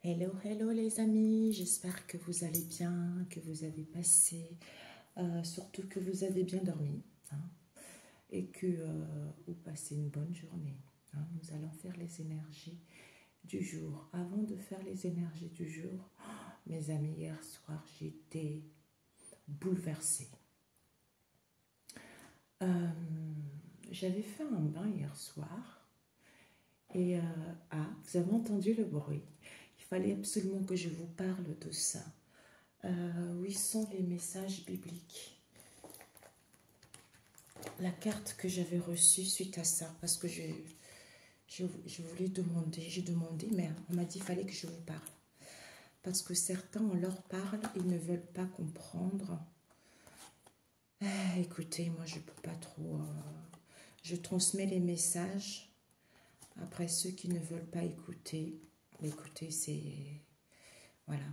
Hello, hello les amis, j'espère que vous allez bien, que vous avez passé, surtout que vous avez bien dormi, hein, et que vous passez une bonne journée. Hein. Nous allons faire les énergies du jour. Avant de faire les énergies du jour, mes amis, hier soir, j'étais bouleversée. J'avais fait un bain hier soir, et vous avez entendu le bruit. Il fallait absolument que je vous parle de ça. Où sont les messages bibliques? La carte que j'avais reçue suite à ça, parce que je voulais demander, j'ai demandé, mais on m'a dit qu'il fallait que je vous parle. Parce que certains, on leur parle, ils ne veulent pas comprendre. Écoutez, moi, je ne peux pas trop... je transmets les messages. Après, ceux qui ne veulent pas écouter, écoutez, c'est... Voilà.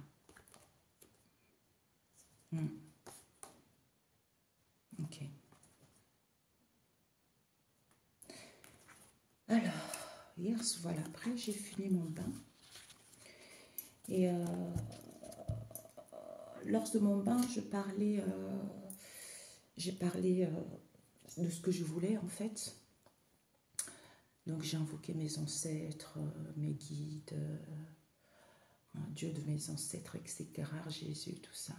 Ok. Alors, hier, voilà, après j'ai fini mon bain. Et lors de mon bain, j'ai parlé de ce que je voulais en fait. Donc j'ai invoqué mes ancêtres, mes guides, Dieu de mes ancêtres, etc., Jésus, tout ça.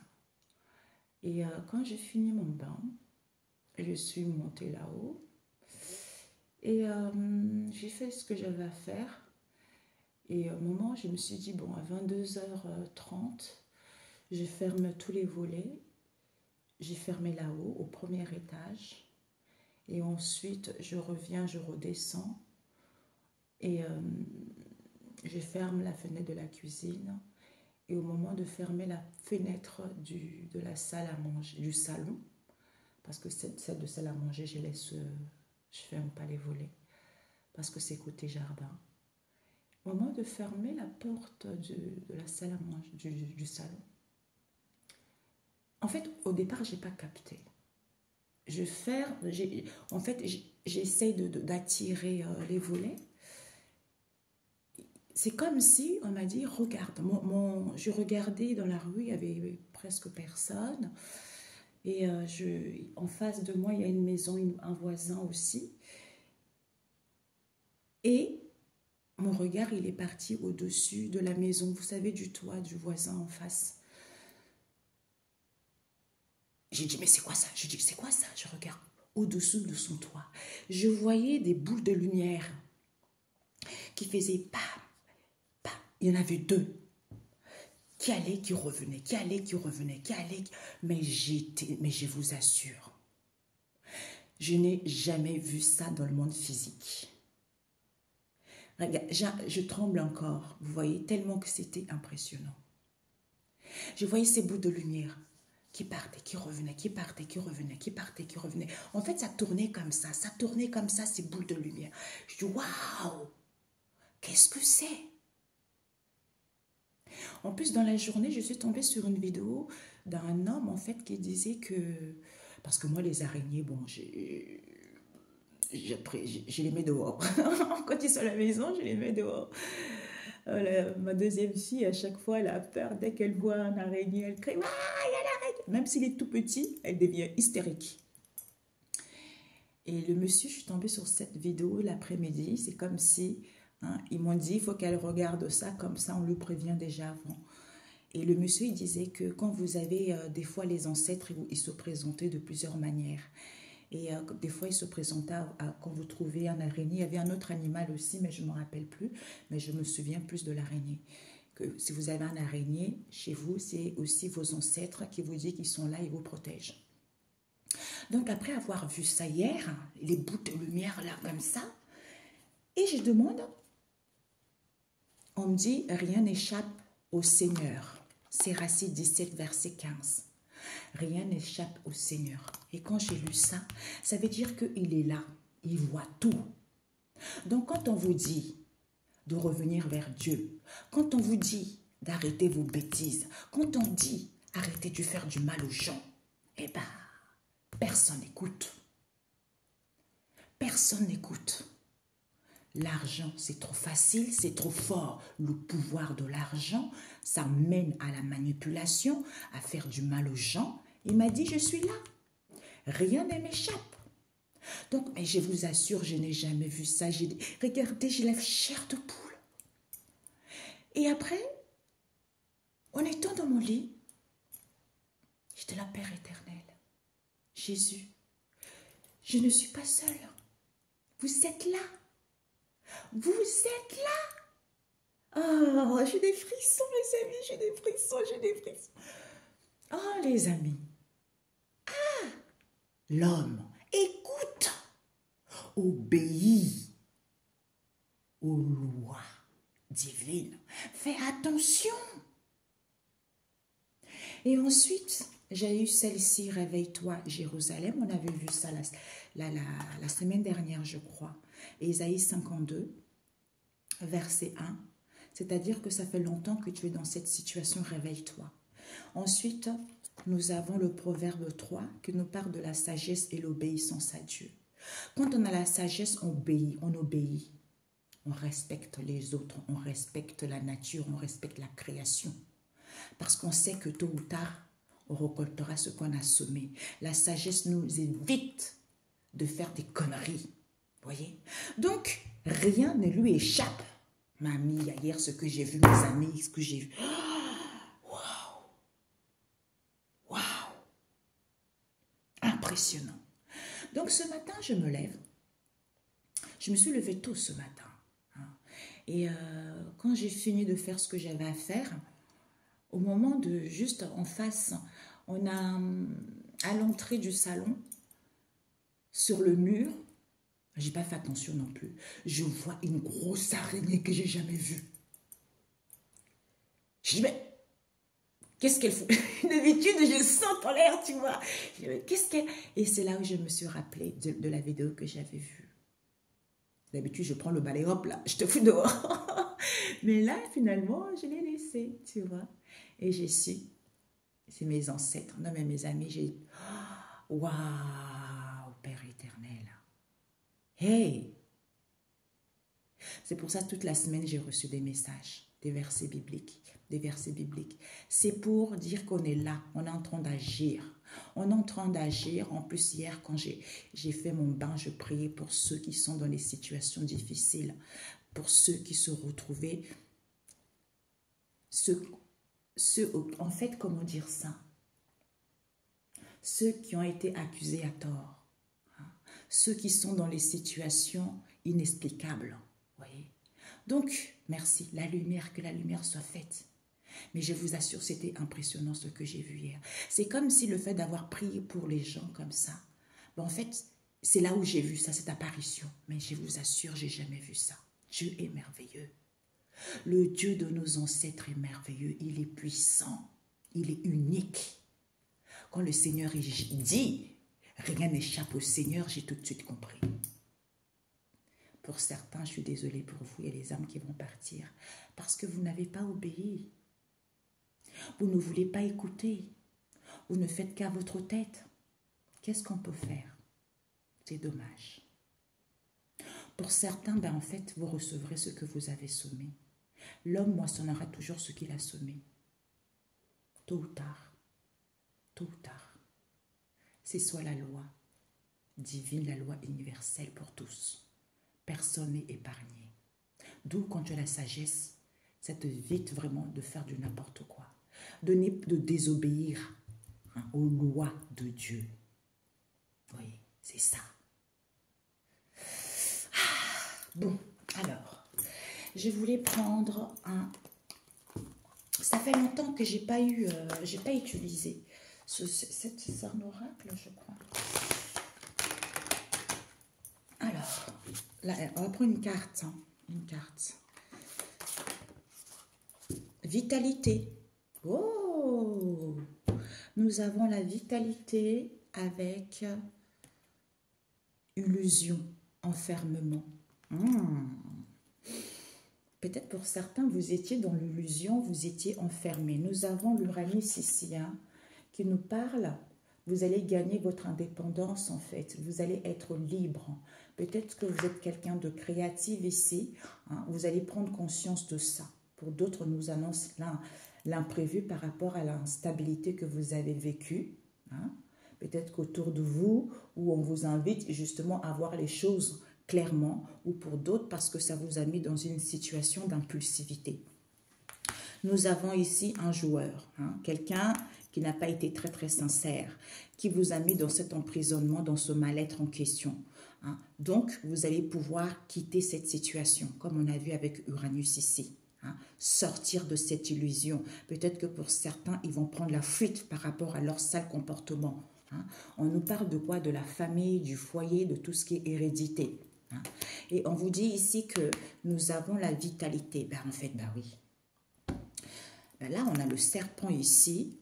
Et quand j'ai fini mon bain, je suis montée là-haut. Et j'ai fait ce que j'avais à faire. Et au moment, je me suis dit, bon, à 22h30, je ferme tous les volets. J'ai fermé là-haut, au premier étage. Et ensuite, je reviens, je redescends. Et je ferme la fenêtre de la cuisine. Et au moment de fermer la fenêtre de la salle à manger, du salon, parce que celle de salle à manger, je ferme pas les volets, parce que c'est côté jardin. Au moment de fermer la porte de la salle à manger, du salon, en fait, au départ, j'ai pas capté. En fait, j'essaye d'attirer les volets. C'est comme si on m'a dit, regarde, je regardais dans la rue, il y avait presque personne. Et en face de moi, il y a une maison, un voisin aussi. Et mon regard, il est parti au-dessus de la maison, vous savez, du toit du voisin en face. J'ai dit, mais c'est quoi ça? Je dis, c'est quoi ça? Je regarde au-dessous de son toit. Je voyais des boules de lumière qui faisaient pam, pam. Il y en avait deux. Qui allaient, qui revenaient, qui allaient, qui revenaient, qui allaient. Mais je vous assure, je n'ai jamais vu ça dans le monde physique. Regarde, je tremble encore, vous voyez, tellement que c'était impressionnant. Je voyais ces bouts de lumière qui partaient, qui revenaient, qui partaient, qui revenaient, qui partaient, qui revenaient. En fait, ça tournait comme ça, ces boules de lumière. Je dis, waouh, qu'est-ce que c'est? En plus, dans la journée, je suis tombée sur une vidéo d'un homme, en fait, qui disait que... Parce que moi, les araignées, bon, je les mets dehors. Quand ils sont à la maison, je les mets dehors. Ma deuxième fille, à chaque fois, elle a peur. Dès qu'elle voit un araignée, elle crie, ah, il y a l'araignée. Même s'il est tout petit, elle devient hystérique. Et le monsieur, je suis tombée sur cette vidéo l'après-midi. C'est comme si, hein, ils m'ont dit, il faut qu'elle regarde ça, comme ça, on le prévient déjà avant. Et le monsieur, il disait que quand vous avez des fois les ancêtres, ils se présentaient de plusieurs manières. Et des fois, il se présentait quand vous trouvez un araignée. Il y avait un autre animal aussi, mais je ne me rappelle plus. Mais je me souviens plus de l'araignée. Que si vous avez un araignée chez vous, c'est aussi vos ancêtres qui vous disent qu'ils sont là et vous protègent. Donc, après avoir vu ça hier, les bouts de lumière là, comme ça, et je demande, on me dit, rien n'échappe au Seigneur. C'est Racine 17, verset 15. Rien n'échappe au Seigneur. Et quand j'ai lu ça, ça veut dire qu'il est là. Il voit tout. Donc quand on vous dit de revenir vers Dieu, quand on vous dit d'arrêter vos bêtises, quand on dit arrêtez de faire du mal aux gens, eh bien, personne n'écoute. Personne n'écoute. L'argent, c'est trop facile, c'est trop fort. Le pouvoir de l'argent, ça mène à la manipulation, à faire du mal aux gens. Il m'a dit, je suis là. Rien ne m'échappe. Donc, mais je vous assure, je n'ai jamais vu ça. Regardez, j'ai la chair de poule. Et après, en étant dans mon lit, j'étais là, Père éternel, Jésus, je ne suis pas seule. Vous êtes là. Vous êtes là. Oh, j'ai des frissons, les amis, j'ai des frissons, j'ai des frissons. Oh, les amis. Ah, l'homme, écoute, obéis aux lois divines. Fais attention. Et ensuite, j'ai eu celle-ci, Réveille-toi, Jérusalem. On avait vu ça la semaine dernière, je crois. Ésaïe 52, verset 1. C'est-à-dire que ça fait longtemps que tu es dans cette situation, réveille-toi. Ensuite, nous avons le proverbe 3 qui nous parle de la sagesse et l'obéissance à Dieu. Quand on a la sagesse, on obéit. On respecte les autres, on respecte la nature, on respecte la création. Parce qu'on sait que tôt ou tard, on récoltera ce qu'on a semé. La sagesse nous évite de faire des conneries. Voyez? Donc, rien ne lui échappe. Mamie, hier, ce que j'ai vu, mes amis, ce que j'ai vu. Waouh! Waouh! Impressionnant. Donc, ce matin, je me lève. Je me suis levée tôt ce matin. Et quand j'ai fini de faire ce que j'avais à faire, au moment de juste en face, on a à l'entrée du salon, sur le mur, j'ai pas fait attention non plus, je vois une grosse araignée que j'ai jamais vue. Je dis, mais qu'est-ce qu'elle fait? D'habitude, je sens en l'air, tu vois. Qu'est-ce qu'elle... Et c'est là où je me suis rappelé de la vidéo que j'avais vue. D'habitude, je prends le balai, hop là, je te fous dehors. Mais là, finalement, je l'ai laissé, tu vois. Et j'ai su, c'est mes ancêtres, non mais mes amis, j'ai... Waouh, Père éternel. Hey! C'est pour ça, toute la semaine, j'ai reçu des messages, des versets bibliques, C'est pour dire qu'on est là, on est en train d'agir. On est en train d'agir. En plus, hier, quand j'ai fait mon bain, je priais pour ceux qui sont dans les situations difficiles, pour ceux qui se retrouvaient, en fait, comment dire ça? Ceux qui ont été accusés à tort, hein? Ceux qui sont dans les situations inexplicables, voyez. Donc, merci, que la lumière soit faite. Mais je vous assure, c'était impressionnant ce que j'ai vu hier. C'est comme si le fait d'avoir prié pour les gens comme ça, ben en fait, c'est là où j'ai vu ça, cette apparition. Mais je vous assure, j'ai jamais vu ça. Dieu est merveilleux. Le Dieu de nos ancêtres est merveilleux. Il est puissant. Il est unique. Quand le Seigneur dit, rien n'échappe au Seigneur, j'ai tout de suite compris. Pour certains, je suis désolée pour vous, il y a des âmes qui vont partir parce que vous n'avez pas obéi. Vous ne voulez pas écouter. Vous ne faites qu'à votre tête. Qu'est-ce qu'on peut faire? C'est dommage. Pour certains, ben en fait, vous recevrez ce que vous avez semé. L'homme moissonnera toujours ce qu'il a semé. Tôt ou tard. Tôt ou tard. C'est soit la loi divine, la loi universelle pour tous. Personne n'est épargné. D'où, quand tu as la sagesse, ça t'évite vraiment de faire du n'importe quoi. De désobéir, hein, aux lois de Dieu. Oui, c'est ça. Bon, alors, je voulais prendre un... Ça fait longtemps que j'ai pas utilisé c'est un oracle, je crois. Alors, là, on va prendre une carte. Hein, une carte. Vitalité. Oh! Nous avons la vitalité avec illusion, enfermement. Peut-être pour certains, vous étiez dans l'illusion, vous étiez enfermé. Nous avons l'Uranus ici, hein, qui nous parle Vous allez gagner votre indépendance en fait. Vous allez être libre. Peut-être que vous êtes quelqu'un de créatif ici. Hein, vous allez prendre conscience de ça. Pour d'autres, nous annonce l'imprévu par rapport à l'instabilité que vous avez vécue. Hein. Peut-être qu'autour de vous, où on vous invite justement à voir les choses clairement, ou pour d'autres parce que ça vous a mis dans une situation d'impulsivité. Nous avons ici un joueur, hein, quelqu'un qui n'a pas été très très sincère, qui vous a mis dans cet emprisonnement, dans ce mal-être en question. Hein. Donc, vous allez pouvoir quitter cette situation, comme on a vu avec Uranus ici. Hein. Sortir de cette illusion. Peut-être que pour certains, ils vont prendre la fuite par rapport à leur sale comportement. Hein. On nous parle de quoi? De la famille, du foyer, de tout ce qui est hérédité. Hein. Et on vous dit ici que nous avons la vitalité. Ben, en fait, ben oui. Là, on a le serpent ici,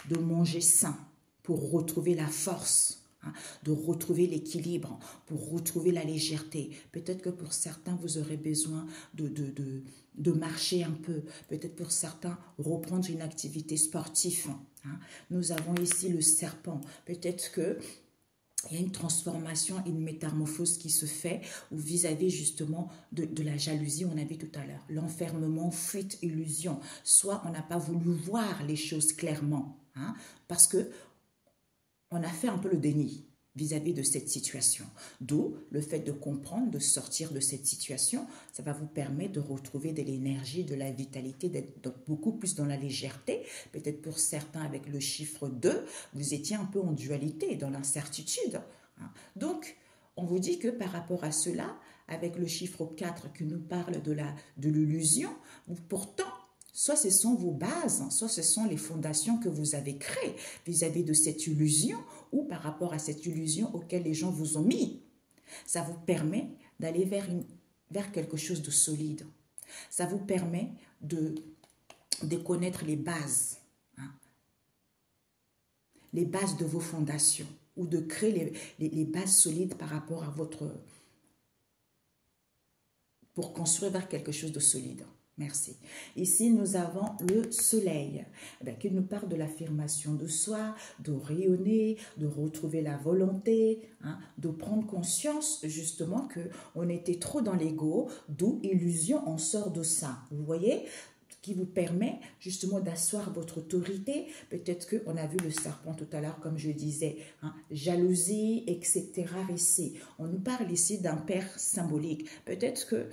de manger sain pour retrouver la force, hein, de retrouver l'équilibre, pour retrouver la légèreté. Peut-être que pour certains, vous aurez besoin de marcher un peu. Peut-être pour certains, reprendre une activité sportive. Hein. Nous avons ici le serpent. Peut-être que il y a une transformation, une métamorphose qui se fait vis-à-vis justement de la jalousie, on a vu tout à l'heure. L'enfermement, fuite, illusion. Soit on n'a pas voulu voir les choses clairement, hein, parce que on a fait un peu le déni vis-à-vis de cette situation. D'où le fait de comprendre, de sortir de cette situation, ça va vous permettre de retrouver de l'énergie, de la vitalité, d'être beaucoup plus dans la légèreté. Peut-être pour certains, avec le chiffre 2, vous étiez un peu en dualité, dans l'incertitude. Donc, on vous dit que par rapport à cela, avec le chiffre 4 qui nous parle de l'illusion, pourtant, soit ce sont vos bases, soit ce sont les fondations que vous avez créées vis-à-vis de cette illusion ou par rapport à cette illusion auquel les gens vous ont mis. Ça vous permet d'aller vers quelque chose de solide. Ça vous permet de connaître les bases, hein, les bases de vos fondations ou de créer les bases solides par rapport à pour construire vers quelque chose de solide. Merci. Ici, nous avons le soleil qui nous parle de l'affirmation de soi, de rayonner, de retrouver la volonté, hein, de prendre conscience justement qu'on était trop dans l'ego, d'où illusion, on sort de ça. Vous voyez ? Qui vous permet justement d'asseoir votre autorité. Peut-être qu'on a vu le serpent tout à l'heure, comme je disais, hein, jalousie, etc. ici. On nous parle ici d'un père symbolique. Peut-être que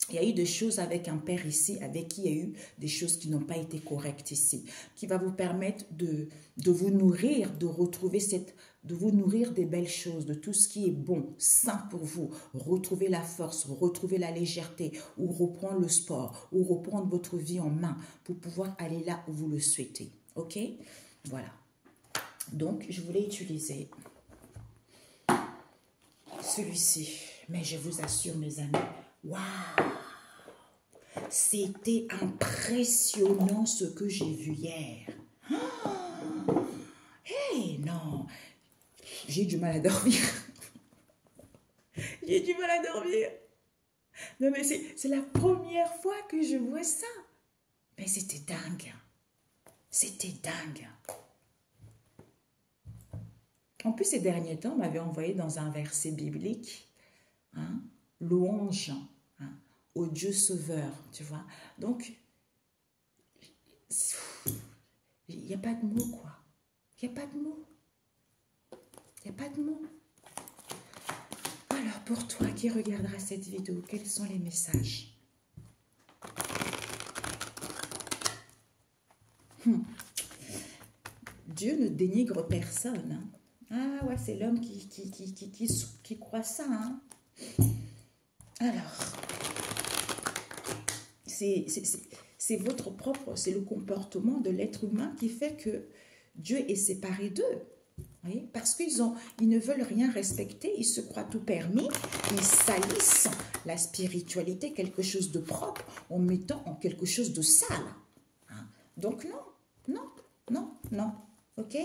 il y a eu des choses avec un père ici, avec qui il y a eu des choses qui n'ont pas été correctes ici, qui va vous permettre de vous nourrir, de retrouver de vous nourrir des belles choses, de tout ce qui est bon, sain pour vous, retrouver la force, retrouver la légèreté, ou reprendre le sport, ou reprendre votre vie en main pour pouvoir aller là où vous le souhaitez. Ok? Voilà. Donc, je voulais utiliser celui-ci, mais je vous assure, mes amis, waouh! C'était impressionnant ce que j'ai vu hier. Hey, non! J'ai du mal à dormir. J'ai du mal à dormir. Non, mais c'est la première fois que je vois ça. Mais c'était dingue. C'était dingue. En plus, ces derniers temps, on m'avait envoyé dans un verset biblique, hein, louange, hein, au Dieu sauveur, tu vois. Donc, il n'y a pas de mots, quoi. Il n'y a pas de mots. Il n'y a pas de mots. Alors, pour toi qui regarderas cette vidéo, quels sont les messages? Dieu ne dénigre personne. Hein. Ah ouais, c'est l'homme qui croit ça. Hein. Alors, c'est votre propre, c'est le comportement de l'être humain qui fait que Dieu est séparé d'eux. Oui, parce qu'ils ne veulent rien respecter, ils se croient tout permis, ils salissent la spiritualité, quelque chose de propre, en mettant en quelque chose de sale. Hein? Donc non, ok?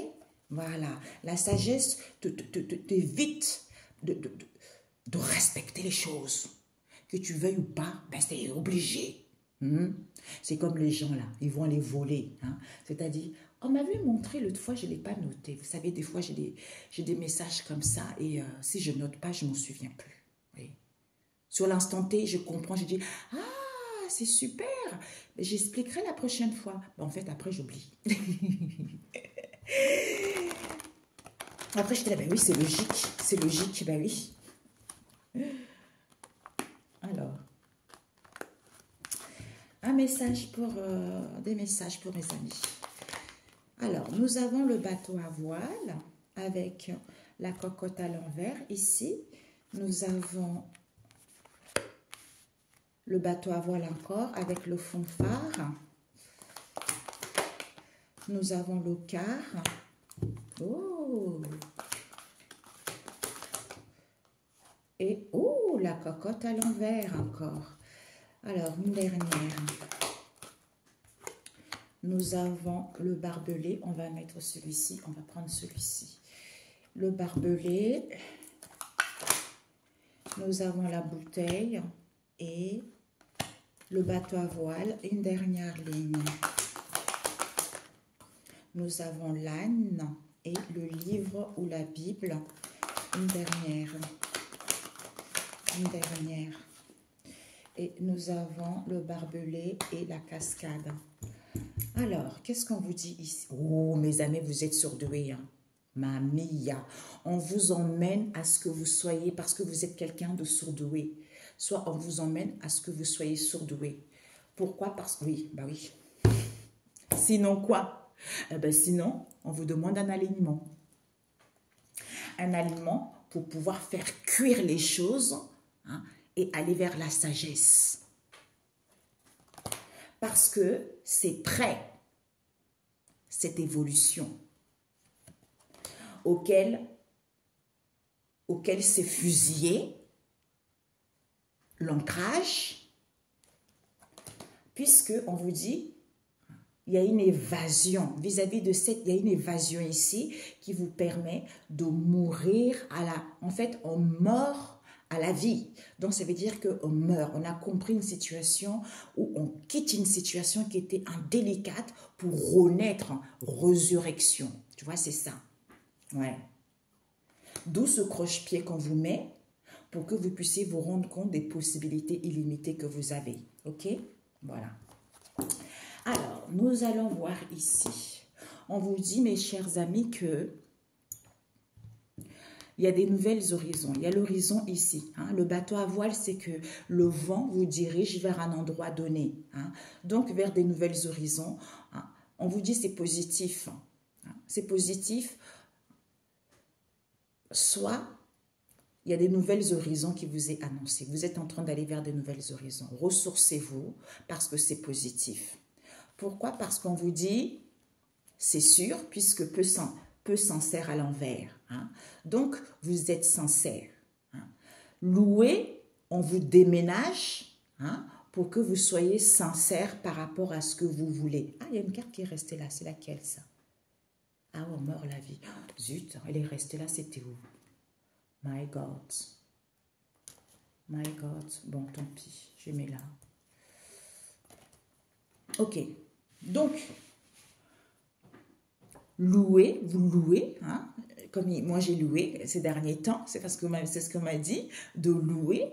Voilà, la sagesse t'évite de respecter les choses. Que tu veuilles ou pas, ben c'est obligé. C'est comme les gens là, ils vont les voler. Hein. C'est-à-dire, on m'avait montré l'autre fois, je ne l'ai pas noté. Vous savez, des fois, j'ai des messages comme ça et si je ne note pas, je ne m'en souviens plus. Oui. Sur l'instant T, je comprends, je dis, ah, c'est super, j'expliquerai la prochaine fois. Ben, en fait, après, j'oublie. Après, j'étais là, ben oui, c'est logique, ben oui. Alors, des messages pour mes amis. Alors, nous avons le bateau à voile avec la cocotte à l'envers. Ici, nous avons le bateau à voile encore avec le fond phare. Nous avons le quart. Oh! Et oh, la cocotte à l'envers encore. Alors, une dernière. Nous avons le barbelé. On va mettre celui-ci. On va prendre celui-ci. Le barbelé. Nous avons la bouteille et le bateau à voile. Une dernière ligne. Nous avons l'âne et le livre ou la Bible. Une dernière. Une dernière. Et nous avons le barbelé et la cascade. Alors, qu'est-ce qu'on vous dit ici? Oh, mes amis, vous êtes surdoués. Hein? Mamia. On vous emmène à ce que vous soyez, parce que vous êtes quelqu'un de surdoué. Soit on vous emmène à ce que vous soyez surdoué. Pourquoi? Parce que oui, bah oui. Sinon quoi? Sinon, on vous demande un alignement. Un alignement pour pouvoir faire cuire les choses, hein, et aller vers la sagesse. Parce que c'est prêt, cette évolution auquel s'est fusillé l'ancrage, puisque on vous dit, il y a une évasion, vis-à-vis de cette, il y a une évasion ici qui vous permet de mourir en fait, on meurt à la vie. Donc, ça veut dire qu'on meurt. On a compris une situation où on quitte une situation qui était indélicate pour renaître, résurrection. Tu vois, c'est ça. Ouais. D'où ce croche-pied qu'on vous met pour que vous puissiez vous rendre compte des possibilités illimitées que vous avez. OK? Voilà. Alors, nous allons voir ici. On vous dit, mes chers amis, que il y a des nouvelles horizons. Il y a l'horizon ici. Hein. Le bateau à voile, c'est que le vent vous dirige vers un endroit donné. Hein. Donc, vers des nouvelles horizons. Hein. On vous dit c'est positif. Hein. C'est positif. Soit, il y a des nouvelles horizons qui vous est annoncé. Vous êtes en train d'aller vers des nouvelles horizons. Ressourcez-vous parce que c'est positif. Pourquoi? Parce qu'on vous dit, c'est sûr, puisque peu sincère à l'envers. Hein. Donc, vous êtes sincère. Hein. Loué, on vous déménage, hein, pour que vous soyez sincère par rapport à ce que vous voulez. Ah, il y a une carte qui est restée là. C'est laquelle, ça? Ah, on meurt la vie. Oh, zut, elle est restée là. C'était où? My God. My God. Bon, tant pis. Je mets là. Ok. Donc, louer, vous louez, hein, comme moi j'ai loué ces derniers temps, c'est parce que c'est ce qu'on m'a dit, de louer,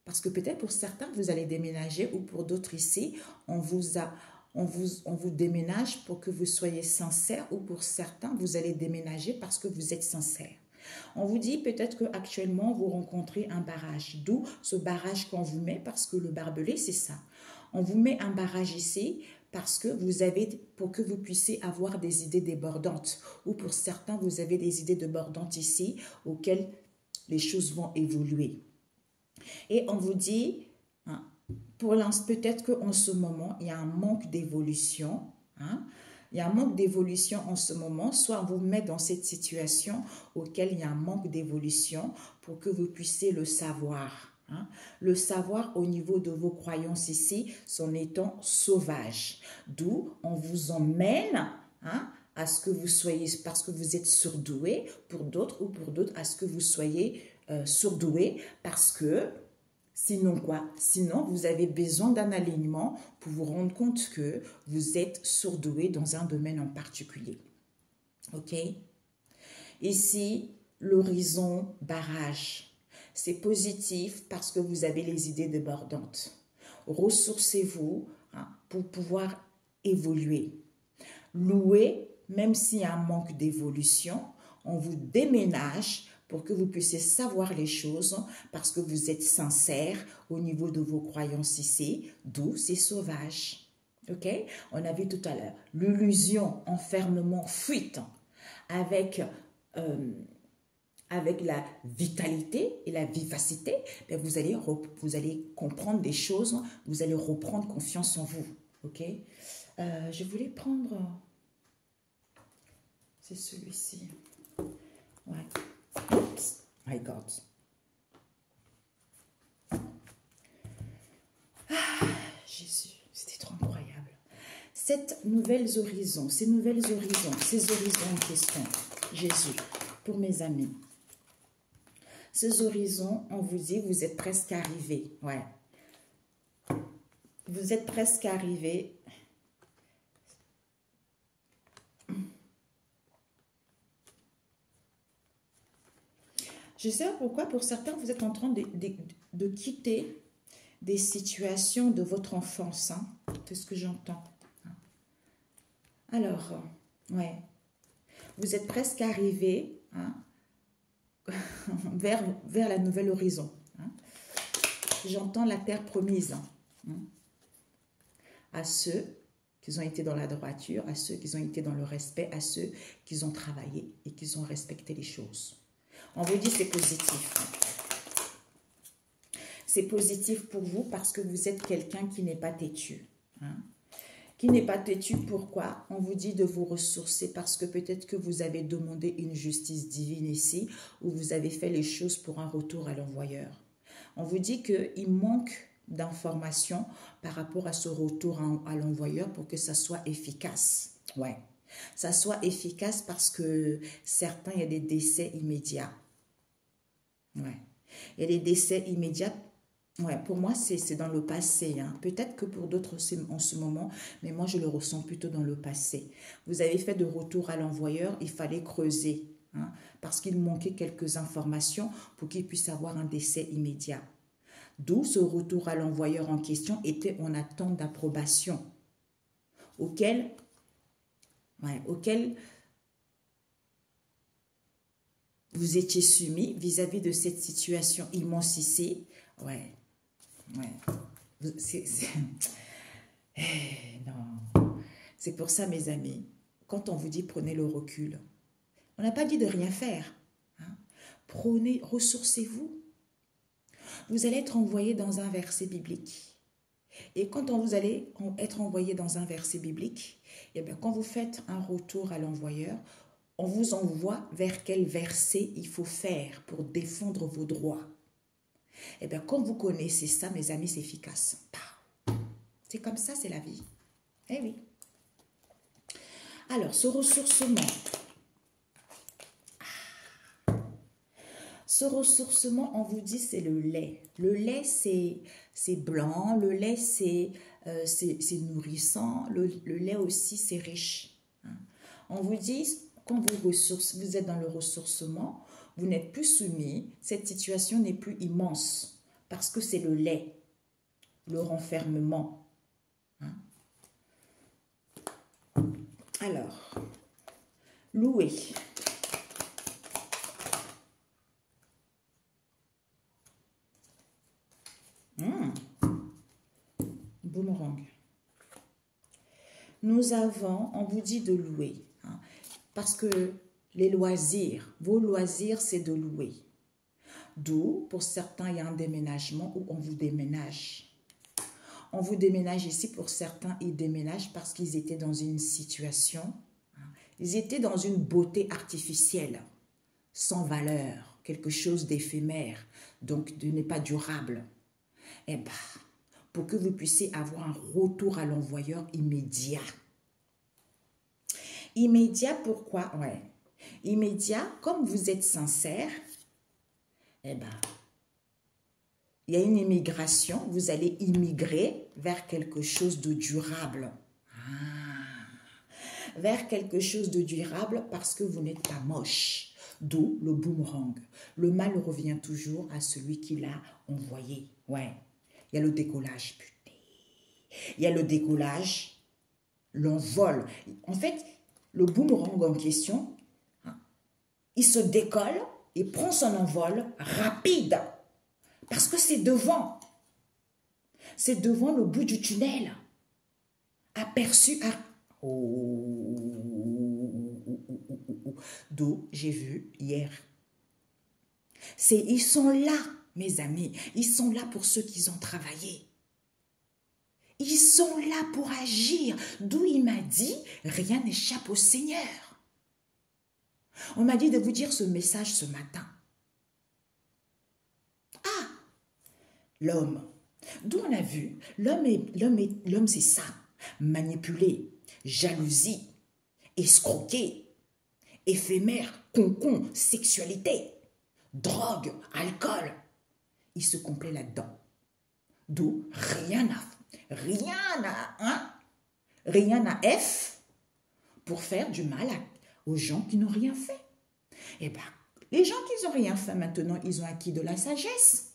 parce que peut-être pour certains vous allez déménager ou pour d'autres ici, on vous déménage pour que vous soyez sincère, ou pour certains vous allez déménager parce que vous êtes sincère. On vous dit peut-être qu'actuellement vous rencontrez un barrage, d'où ce barrage qu'on vous met, parce que le barbelé c'est ça. On vous met un barrage ici parce que pour que vous puissiez avoir des idées débordantes, ou pour certains vous avez des idées débordantes ici auxquelles les choses vont évoluer. Et on vous dit, hein, peut-être qu'en ce moment il y a un manque d'évolution, hein, il y a un manque d'évolution en ce moment, soit on vous met dans cette situation auquel il y a un manque d'évolution pour que vous puissiez le savoir. Hein. Le savoir au niveau de vos croyances ici, son étant sauvage. D'où on vous emmène, hein, à ce que vous soyez, parce que vous êtes surdoué, pour d'autres, ou pour d'autres à ce que vous soyez surdoué, parce que Sinon quoi? Sinon, vous avez besoin d'un alignement pour vous rendre compte que vous êtes surdoué dans un domaine en particulier. OK? Ici, l'horizon barrage. C'est positif parce que vous avez les idées débordantes. Ressourcez-vous pour pouvoir évoluer. Louez, même s'il y a un manque d'évolution, on vous déménage pour que vous puissiez savoir les choses parce que vous êtes sincère au niveau de vos croyances ici, d'où c'est sauvage. OK? On a vu tout à l'heure l'illusion, enfermement, fuite avec la vitalité et la vivacité, ben vous allez comprendre des choses, vous allez reprendre confiance en vous. OK? Je voulais prendre... C'est celui-ci. Ouais. Oops, my God. Ah, Jésus, c'était trop incroyable. Ces nouvelles horizons en question, Jésus, pour mes amis. Ces horizons, on vous dit, vous êtes presque arrivés. Ouais. Vous êtes presque arrivés. Je sais pas pourquoi, pour certains, vous êtes en train de quitter des situations de votre enfance. Hein. C'est ce que j'entends. Alors, ouais. Vous êtes presque arrivé vers la nouvelle horizon. Hein. J'entends la terre promise. À ceux qui ont été dans la droiture, à ceux qui ont été dans le respect, à ceux qui ont travaillé et qui ont respecté les choses. On vous dit c'est positif. C'est positif pour vous parce que vous êtes quelqu'un qui n'est pas têtu. Qui n'est pas têtu, pourquoi? On vous dit de vous ressourcer parce que peut-être que vous avez demandé une justice divine ici ou vous avez fait les choses pour un retour à l'envoyeur. On vous dit qu'il manque d'informations par rapport à ce retour à l'envoyeur pour que ça soit efficace. Ouais. Ça soit efficace parce que certains, il y a des décès immédiats. Ouais. Il y a des décès immédiats. Ouais, pour moi, c'est dans le passé. Hein. Peut-être que pour d'autres, c'est en ce moment, mais moi, je le ressens plutôt dans le passé. Vous avez fait de retour à l'envoyeur, il fallait creuser, hein, parce qu'il manquait quelques informations pour qu'il puisse avoir un décès immédiat. D'où ce retour à l'envoyeur en question était en attente d'approbation, auquel vous étiez soumis vis-à-vis de cette situation immense ici. Ouais. Non. C'est pour ça, mes amis, quand on vous dit prenez le recul, on n'a pas dit de rien faire. Hein. Prenez, ressourcez-vous. Vous allez être envoyé dans un verset biblique. Et quand vous allez être envoyé dans un verset biblique, et bien quand vous faites un retour à l'envoyeur, on vous envoie vers quel verset il faut faire pour défendre vos droits. Et bien quand vous connaissez ça, mes amis, c'est efficace. C'est comme ça, c'est la vie. Eh oui. Alors, ce ressourcement. Ce ressourcement, on vous dit, c'est le lait. Le lait, c'est blanc. Le lait, c'est nourrissant. Le lait aussi, c'est riche. On vous dit, quand vous êtes dans le ressourcement, vous n'êtes plus soumis. Cette situation n'est plus immense parce que c'est le lait, le renfermement. Alors, louer. Boomerang. Nous avons, on vous dit de louer, hein, parce que les loisirs, vos loisirs, c'est de louer. D'où, pour certains, il y a un déménagement où on vous déménage. On vous déménage ici, pour certains, ils déménagent parce qu'ils étaient dans une situation, hein, ils étaient dans une beauté artificielle, sans valeur, quelque chose d'éphémère, donc de n'est pas durable. Eh bien, pour que vous puissiez avoir un retour à l'envoyeur immédiat. Immédiat, pourquoi? Ouais. Immédiat, comme vous êtes sincère, eh bien, il y a une immigration, vous allez immigrer vers quelque chose de durable. Vers quelque chose de durable parce que vous n'êtes pas moche. D'où le boomerang. Le mal revient toujours à celui qui l'a envoyé. Ouais. Il y a le décollage, putain. Il y a le décollage, l'envol. En fait, le boomerang en question, il se décolle et prend son envol rapide. Parce que c'est devant. C'est devant le bout du tunnel. Aperçu à... D'où j'ai vu hier. Ils sont là, mes amis. Ils sont là pour ceux qui ont travaillé. Ils sont là pour agir. D'où il m'a dit, rien n'échappe au Seigneur. On m'a dit de vous dire ce message ce matin. Ah, l'homme. D'où on a vu, l'homme c'est ça. Manipuler, jalousie, escroquer, éphémère, concon, sexualité, drogue, alcool. Il se complaît là-dedans. D'où rien à F pour faire du mal aux gens qui n'ont rien fait. Eh bien, les gens qui n'ont rien fait maintenant, ils ont acquis de la sagesse.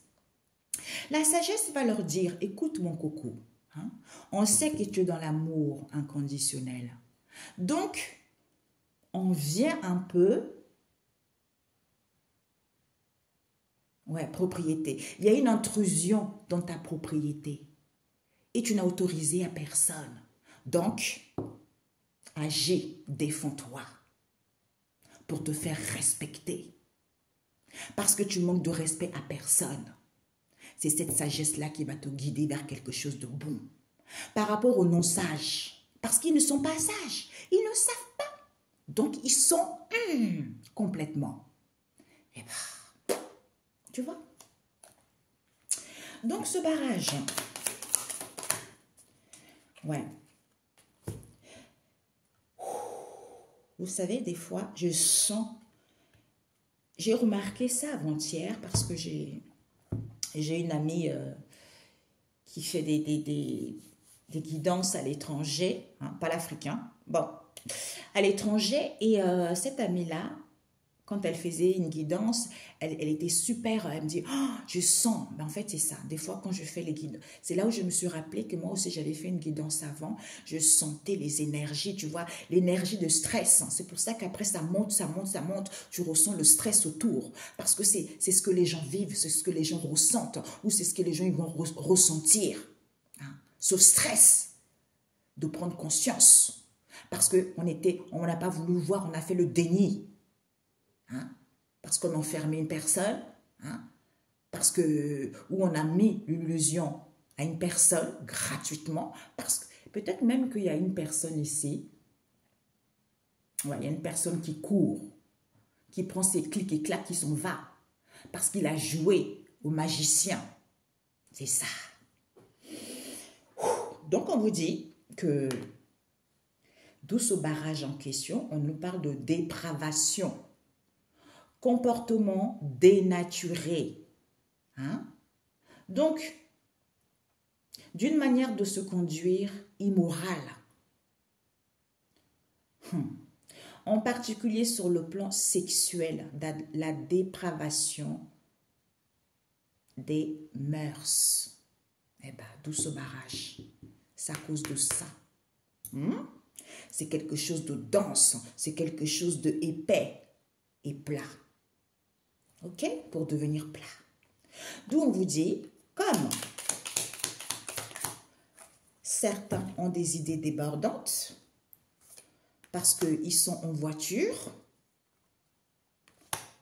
La sagesse va leur dire, écoute mon coco, on sait que tu es dans l'amour inconditionnel. Donc, on vient un peu... Ouais, propriété. Il y a une intrusion dans ta propriété. Et tu n'as autorisé à personne. Donc, agis, défends-toi pour te faire respecter. Parce que tu manques de respect à personne. C'est cette sagesse-là qui va te guider vers quelque chose de bon. Par rapport aux non-sages, parce qu'ils ne sont pas sages, ils ne savent pas. Donc, ils sont complètement. Eh ben, tu vois? Donc, ce barrage, ouais. Vous savez, des fois, je sens... J'ai remarqué ça avant-hier parce que j'ai une amie qui fait des guidances à l'étranger, pas l'africain, bon, à l'étranger. Et cette amie-là, quand elle faisait une guidance, elle était super, elle me dit, oh, je sens, mais en fait c'est ça, des fois quand je fais les guidances, c'est là où je me suis rappelé que moi aussi j'avais fait une guidance avant, je sentais les énergies, tu vois, l'énergie de stress, c'est pour ça qu'après ça monte, tu ressens le stress autour, parce que c'est ce que les gens vivent, c'est ce que les gens ressentent, ou c'est ce que les gens ils vont ressentir, ce stress, de prendre conscience, parce qu'on n'a pas voulu voir, on a fait le déni, parce qu'on a enfermé une personne, ou on a mis l'illusion à une personne gratuitement, parce que peut-être même qu'il y a une personne ici, ouais, il y a une personne qui court, qui prend ses clics et claques, qui s'en va, parce qu'il a joué au magicien. C'est ça. Donc on vous dit que, d'où ce barrage en question, on nous parle de dépravation. Comportement dénaturé. Donc, d'une manière de se conduire immorale. En particulier sur le plan sexuel, la dépravation des mœurs. Eh bien, d'où ce barrage. C'est à cause de ça. C'est quelque chose de dense, c'est quelque chose de épais et plat. Ok? Pour devenir plat. D'où on vous dit, comme certains ont des idées débordantes, parce qu'ils sont en voiture,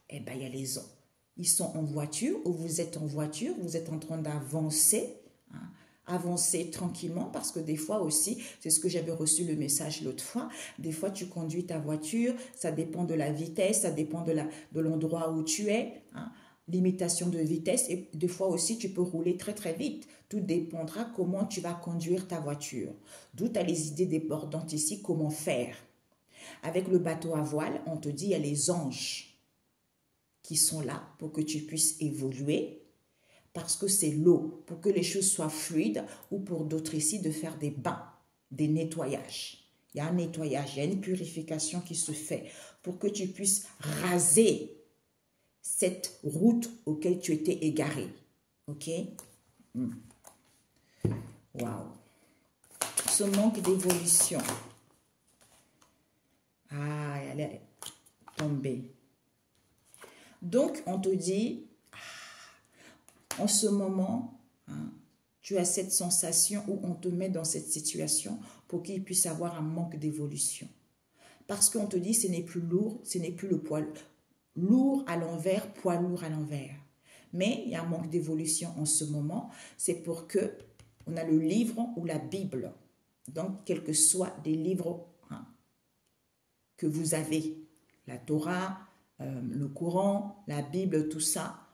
eh bien, il y a les autres. Ils sont en voiture, ou vous êtes en voiture, vous êtes en train d'avancer, avancer tranquillement, parce que des fois aussi, c'est ce que j'avais reçu le message l'autre fois, des fois tu conduis ta voiture, ça dépend de la vitesse, ça dépend de l'endroit où tu es, limitation de vitesse, et des fois aussi tu peux rouler très très vite, tout dépendra comment tu vas conduire ta voiture. D'où tu as les idées débordantes ici, comment faire. Avec le bateau à voile, on te dit il y a les anges qui sont là pour que tu puisses évoluer, parce que c'est l'eau, pour que les choses soient fluides, ou pour d'autres ici de faire des bains, des nettoyages. Il y a un nettoyage, il y a une purification qui se fait pour que tu puisses raser cette route auquel tu étais égaré. Ok? Waouh! Ce manque d'évolution. Ah, elle est tombée. Donc, on te dit, en ce moment, tu as cette sensation où on te met dans cette situation pour qu'il puisse avoir un manque d'évolution. Parce qu'on te dit, ce n'est plus lourd, ce n'est plus le poids lourd à l'envers, poids lourd à l'envers. Mais il y a un manque d'évolution en ce moment. C'est pour que on a le livre ou la Bible. Donc, quels que soient des livres que vous avez, la Torah, le Coran, la Bible, tout ça.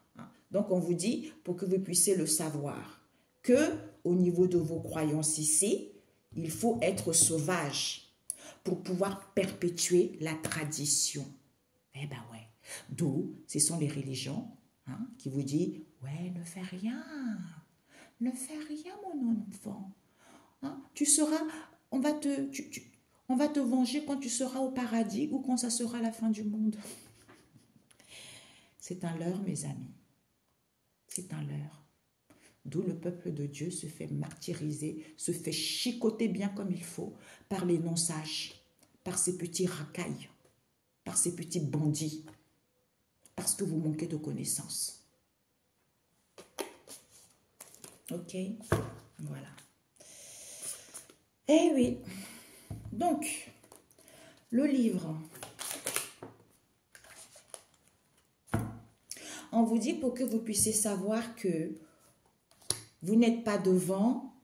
Donc, on vous dit, pour que vous puissiez le savoir, que au niveau de vos croyances ici, il faut être sauvage pour pouvoir perpétuer la tradition. Eh ben ouais. D'où, ce sont les religions qui vous disent, ouais, ne fais rien. Ne fais rien, mon enfant. Tu seras, on va te venger quand tu seras au paradis ou quand ça sera la fin du monde. C'est un leurre, mes amis. C'est un leurre. D'où le peuple de Dieu se fait martyriser, se fait chicoter bien comme il faut par les non-sages, par ces petits racailles, par ces petits bandits, parce que vous manquez de connaissances. Ok? Voilà. Eh oui. Donc, le livre. On vous dit pour que vous puissiez savoir que vous n'êtes pas devant,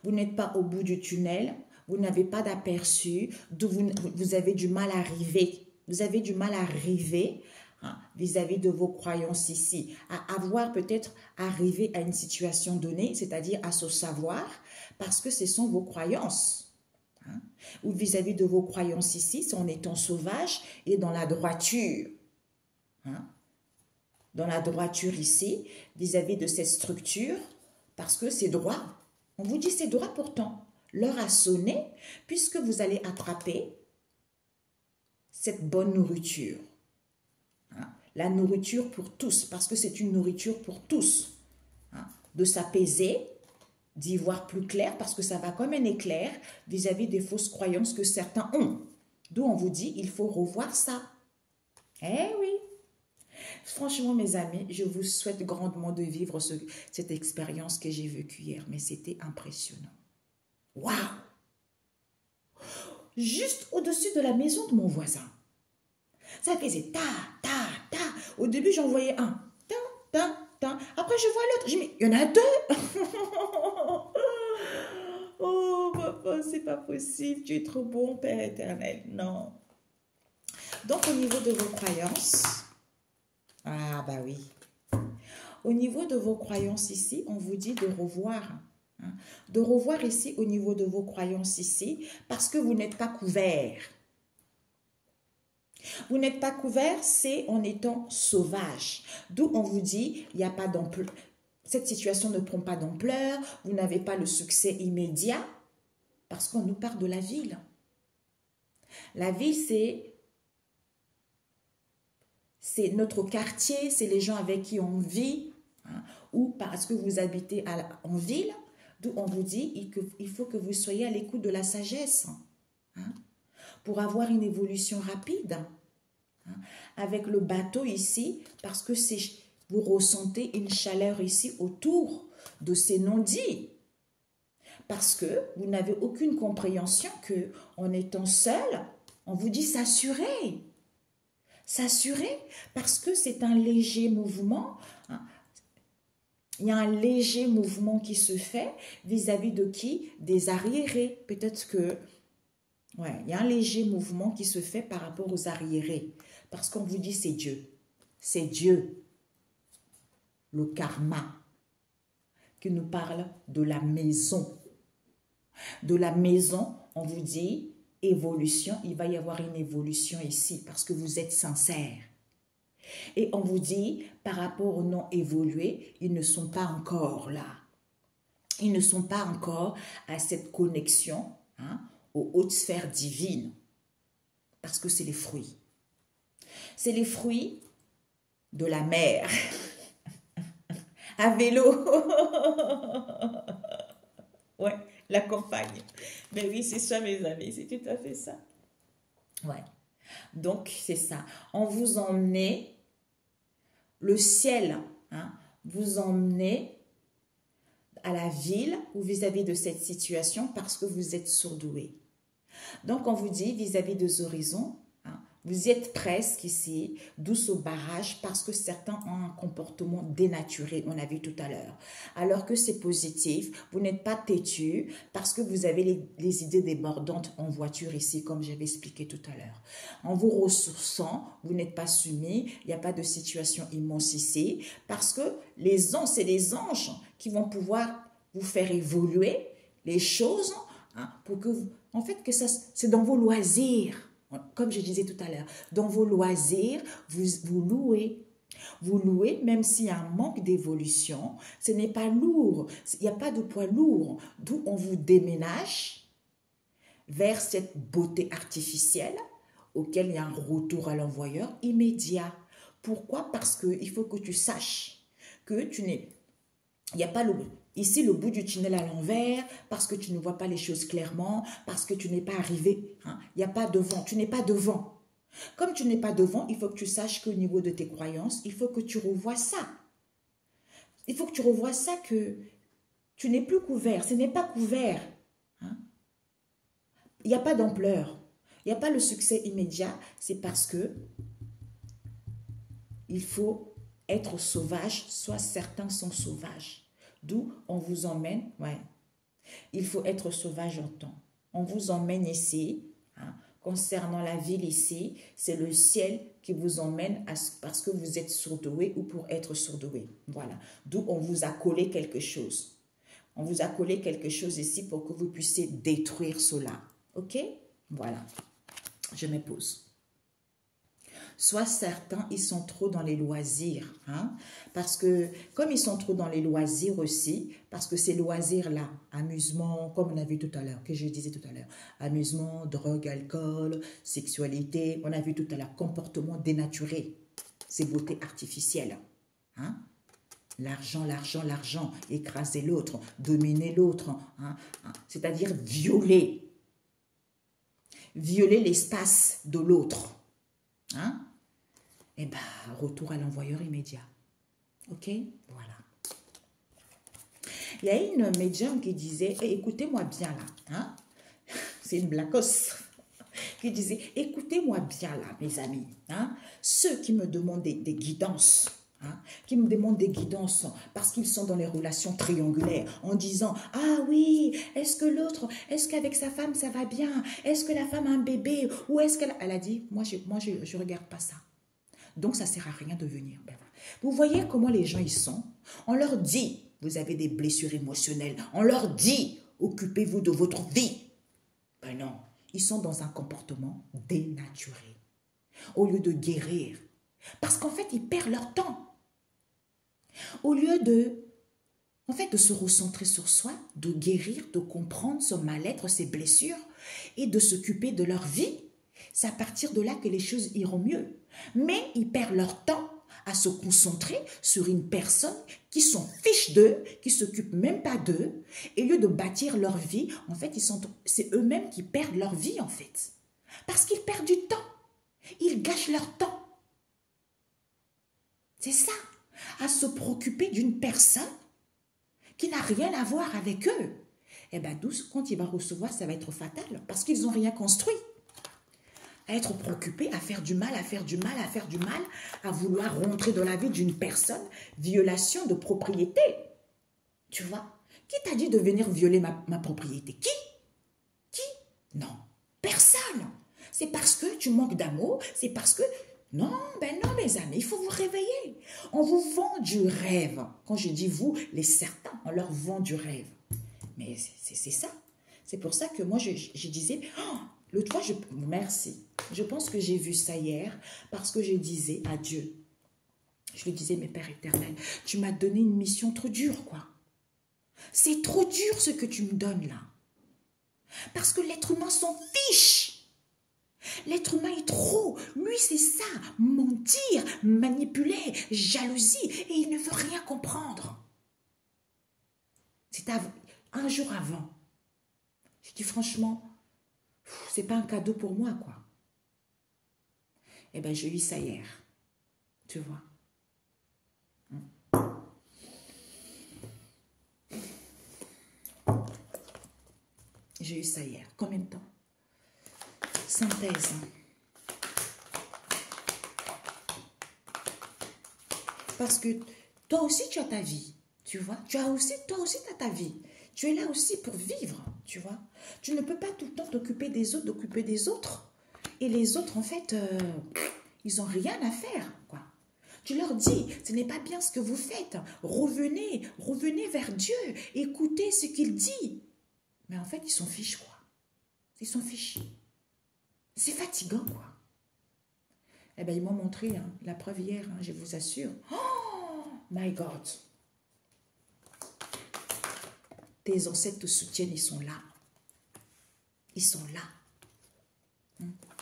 vous n'êtes pas au bout du tunnel, vous n'avez pas d'aperçu, vous avez du mal à arriver. Vous avez du mal à arriver vis-à-vis de vos croyances ici, à avoir peut-être arrivé à une situation donnée, c'est-à-dire à se savoir, parce que ce sont vos croyances. Ou vis-à-vis de vos croyances ici, c'est en étant sauvage et dans la droiture. Dans la droiture ici, vis-à-vis de cette structure, parce que c'est droit. On vous dit c'est droit pourtant. L'heure a sonné, puisque vous allez attraper cette bonne nourriture. La nourriture pour tous, parce que c'est une nourriture pour tous. De s'apaiser, d'y voir plus clair, parce que ça va comme un éclair vis-à-vis des fausses croyances que certains ont. D'où on vous dit, il faut revoir ça. Eh oui. Franchement, mes amis, je vous souhaite grandement de vivre cette expérience que j'ai vécue hier, mais c'était impressionnant. Waouh! Juste au-dessus de la maison de mon voisin. Ça faisait ta, ta, ta. Au début, j'en voyais un. Ta, ta, ta. Après, je vois l'autre. Je dis, mais il y en a deux. Oh, papa, c'est pas possible. Tu es trop bon, Père éternel. Non. Donc, au niveau de vos croyances, ah bah oui. Au niveau de vos croyances ici, on vous dit de revoir. De revoir ici au niveau de vos croyances ici, parce que vous n'êtes pas couvert. Vous n'êtes pas couvert, c'est en étant sauvage. D'où on vous dit, il n'y a pas d'ampleur. Cette situation ne prend pas d'ampleur, vous n'avez pas le succès immédiat, parce qu'on nous parle de la ville. La ville, c'est notre quartier, c'est les gens avec qui on vit, ou parce que vous habitez en ville, d'où on vous dit qu'il faut que vous soyez à l'écoute de la sagesse, pour avoir une évolution rapide. Avec le bateau ici, parce que vous ressentez une chaleur ici autour de ces non-dits. Parce que vous n'avez aucune compréhension que en étant seul, on vous dit s'assurer. S'assurer parce que c'est un léger mouvement. Il y a un léger mouvement qui se fait vis-à-vis de qui? Des arriérés. Peut-être que, ouais, il y a un léger mouvement qui se fait par rapport aux arriérés. Parce qu'on vous dit c'est Dieu. C'est Dieu. Le karma. Qui nous parle de la maison. De la maison, on vous dit évolution. Il va y avoir une évolution ici parce que vous êtes sincère. Et on vous dit, par rapport aux non évolués, ils ne sont pas encore là. Ils ne sont pas encore à cette connexion, hein, aux hautes sphères divines. Parce que c'est les fruits. C'est les fruits de la mer. À vélo. Ouais, la campagne. Mais oui, c'est ça, mes amis, c'est tout à fait ça. Ouais. Donc, c'est ça. On vous emmenait, le ciel, hein, vous emmenez à la ville ou vis-à-vis de cette situation parce que vous êtes surdoué. Donc, on vous dit vis-à-vis des horizons, hein, vous y êtes presque ici, douce au barrage parce que certains ont un comportement dénaturé, on a vu tout à l'heure. Alors que c'est positif, vous n'êtes pas têtu parce que vous avez les idées débordantes en voiture ici, comme j'avais expliqué tout à l'heure. En vous ressourçant, vous n'êtes pas soumis, il n'y a pas de situation immense ici parce que les anges, c'est les anges qui vont pouvoir vous faire évoluer les choses, hein, pour que vous, en fait, que ça, c'est dans vos loisirs. Comme je disais tout à l'heure, dans vos loisirs, vous louez. Vous louez, même s'il y a un manque d'évolution, ce n'est pas lourd, il n'y a pas de poids lourd, d'où on vous déménage vers cette beauté artificielle auquel il y a un retour à l'envoyeur immédiat. Pourquoi? Parce qu'il faut que tu saches que tu n'es... Il n'y a pas ici le bout du tunnel à l'envers, parce que tu ne vois pas les choses clairement, parce que tu n'es pas arrivé. Hein. Il n'y a pas de vent, tu n'es pas devant. Comme tu n'es pas devant, il faut que tu saches qu'au niveau de tes croyances, il faut que tu revoies ça. Il faut que tu revoies ça, que tu n'es plus couvert, ce n'est pas couvert. Hein. Il n'y a pas d'ampleur, il n'y a pas le succès immédiat, c'est parce que il faut être sauvage, soit certains sont sauvages. D'où on vous emmène, ouais. Il faut être sauvage en temps. On vous emmène ici, hein, concernant la ville ici, c'est le ciel qui vous emmène parce que vous êtes surdoué ou pour être surdoué. Voilà. D'où on vous a collé quelque chose. On vous a collé quelque chose ici pour que vous puissiez détruire cela. Ok? Voilà. Je me pose. Soit certains, ils sont trop dans les loisirs. Hein? Parce que, comme ils sont trop dans les loisirs aussi, parce que ces loisirs-là, amusement, comme on a vu tout à l'heure, que je disais tout à l'heure, amusement, drogue, alcool, sexualité, on a vu tout à l'heure, comportement dénaturé, c'est beauté artificielle. Hein? L'argent, l'argent, l'argent, écraser l'autre, dominer l'autre, hein? C'est-à-dire violer l'espace de l'autre. Hein? Eh bien, retour à l'envoyeur immédiat. Ok? Voilà. Il y a une médium qui disait, écoutez-moi bien là. Hein? C'est une blacos qui disait, écoutez-moi bien là, mes amis. Hein? Ceux qui me demandent des guidances, hein, qui me demandent des guidances parce qu'ils sont dans les relations triangulaires en disant, ah oui, est-ce que l'autre, est-ce qu'avec sa femme ça va bien? Est-ce que la femme a un bébé? Ou est-ce qu'elle a dit, moi je regarde pas ça. Donc, ça ne sert à rien de venir. Vous voyez comment les gens ils sont? On leur dit, vous avez des blessures émotionnelles. On leur dit, occupez-vous de votre vie. Ben non, ils sont dans un comportement dénaturé. Au lieu de guérir. Parce qu'en fait, ils perdent leur temps. Au lieu de, de se recentrer sur soi, de guérir, de comprendre son mal-être, ses blessures et de s'occuper de leur vie, c'est à partir de là que les choses iront mieux. Mais ils perdent leur temps à se concentrer sur une personne qui s'en fiche d'eux, qui ne s'occupe même pas d'eux. Et au lieu de bâtir leur vie, en fait, c'est eux-mêmes qui perdent leur vie, en fait. Parce qu'ils perdent du temps. Ils gâchent leur temps. C'est ça. À se préoccuper d'une personne qui n'a rien à voir avec eux. Eh bien, quand il va recevoir, ça va être fatal. Parce qu'ils n'ont rien construit. À être préoccupé, à faire du mal, à faire du mal, à faire du mal, à vouloir rentrer dans la vie d'une personne, violation de propriété. Tu vois? Qui t'a dit de venir violer ma propriété? Qui? Non, personne. C'est parce que tu manques d'amour, c'est parce que... Non, mes amis, il faut vous réveiller. On vous vend du rêve. Quand je dis vous, les certains, on leur vend du rêve. Mais c'est ça. C'est pour ça que moi, je disais... Oh, l'autre fois, merci. Je pense que j'ai vu ça hier parce que je disais à Dieu, Je lui disais, mais Père éternel, tu m'as donné une mission trop dure, quoi. C'est trop dur ce que tu me donnes là. Parce que l'être humain s'en fiche. L'être humain est trop. Lui, c'est ça. Mentir, manipuler, jalousie. Et il ne veut rien comprendre. C'est un jour avant. Je dis franchement, c'est pas un cadeau pour moi, quoi. Eh bien, j'ai eu ça hier. Tu vois. J'ai eu ça hier. Combien de temps? Synthèse. Parce que toi aussi, tu as ta vie. Tu vois? Toi aussi, tu as ta vie. Tu es là aussi pour vivre. Tu vois? Tu ne peux pas tout le temps t'occuper des autres, Et les autres, en fait, ils n'ont rien à faire, quoi. Tu leur dis, ce n'est pas bien ce que vous faites. Revenez vers Dieu. Écoutez ce qu'il dit. Mais en fait, ils s'en fichent, quoi. Ils s'en fichent. C'est fatigant, quoi. Eh bien, ils m'ont montré la preuve hier, je vous assure. Oh, my God. Tes ancêtres te soutiennent, ils sont là. Ils sont là.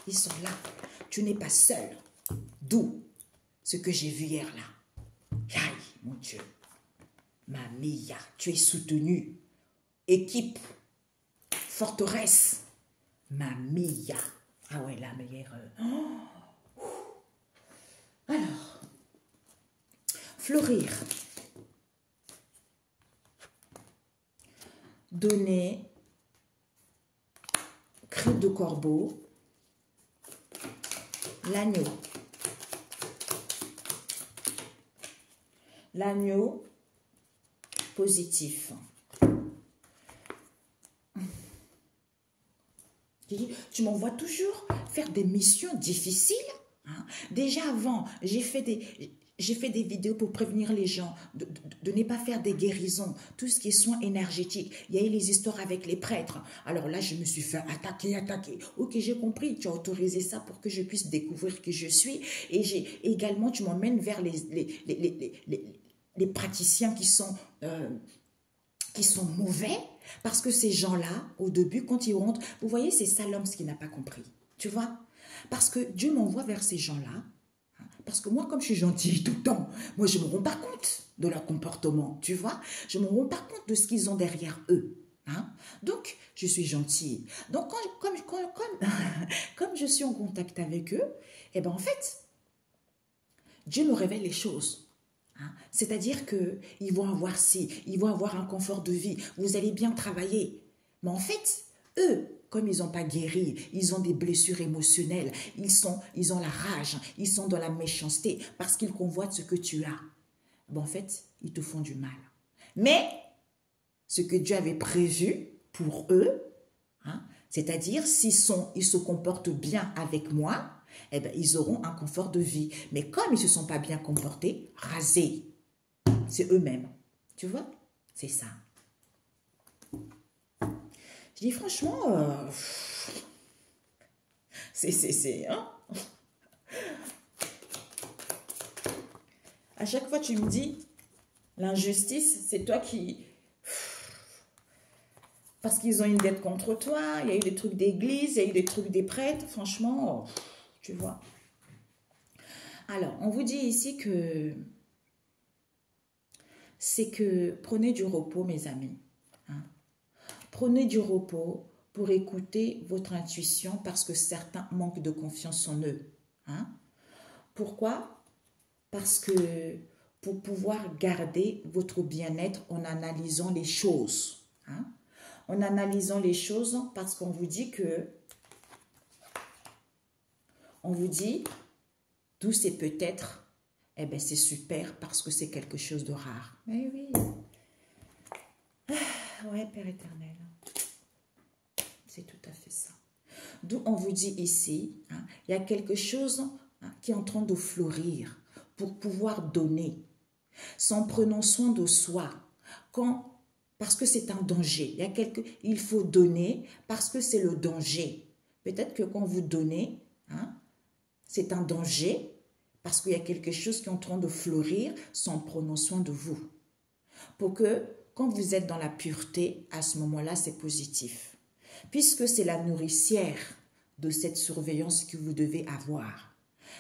Ils sont là. Tu n'es pas seul. D'où ce que j'ai vu hier là. Aïe, mon Dieu. Ma Mia, tu es soutenue. Équipe. Forteresse. Ma Mia. Ah ouais, la meilleure. Alors, fleurir. Donner. Cri de corbeau. L'agneau. L'agneau positif. Tu m'envoies toujours faire des missions difficiles. Déjà avant, j'ai fait des vidéos pour prévenir les gens de ne pas faire des guérisons, tout ce qui est soins énergétiques. Il y a eu les histoires avec les prêtres. Alors là, je me suis fait attaquer. Ok, j'ai compris, tu as autorisé ça pour que je puisse découvrir qui je suis. Et également, tu m'emmènes vers les praticiens qui sont mauvais, parce que ces gens-là, au début, quand ils rentrent, vous voyez, c'est ça l'homme, ce qu'il n'a pas compris. Tu vois? Parce que Dieu m'envoie vers ces gens-là. Parce que moi, comme je suis gentille tout le temps, moi, je ne me rends pas compte de leur comportement, tu vois. Je ne me rends pas compte de ce qu'ils ont derrière eux. Donc, je suis gentille. Donc, comme je suis en contact avec eux, eh bien, en fait, Dieu me révèle les choses. C'est-à-dire qu'ils vont avoir ils vont avoir un confort de vie, vous allez bien travailler. Mais en fait, eux, comme ils n'ont pas guéri, ils ont des blessures émotionnelles, ils ont la rage, ils sont dans la méchanceté parce qu'ils convoitent ce que tu as. En fait, ils te font du mal. Mais ce que Dieu avait prévu pour eux, c'est-à-dire s'ils se comportent bien avec moi, eh bien, ils auront un confort de vie. Mais comme ils ne se sont pas bien comportés, rasés. C'est eux-mêmes. Tu vois? C'est ça. Je dis franchement, à chaque fois, tu me dis, l'injustice, c'est toi qui... Parce qu'ils ont une dette contre toi, il y a eu des trucs d'église, il y a eu des trucs des prêtres, franchement, tu vois. Alors, on vous dit ici que c'est que prenez du repos, mes amis. Prenez du repos pour écouter votre intuition parce que certains manquent de confiance en eux. Pourquoi? Parce que pour pouvoir garder votre bien-être en analysant les choses. En analysant les choses parce qu'on vous dit que... On vous dit, d'où c'est peut-être... Eh bien, c'est super parce que c'est quelque chose de rare. Eh oui. Ouais, Père éternel. C'est tout à fait ça. D'où on vous dit ici, il y a quelque chose qui est en train de fleurir pour pouvoir donner, sans prenant soin de soi. Parce que c'est un danger. Il faut donner parce que c'est le danger. Peut-être que quand vous donnez, c'est un danger. Parce qu'il y a quelque chose qui est en train de fleurir sans prendre soin de vous. Pour que, quand vous êtes dans la pureté, à ce moment-là, c'est positif. Puisque c'est la nourricière de cette surveillance que vous devez avoir.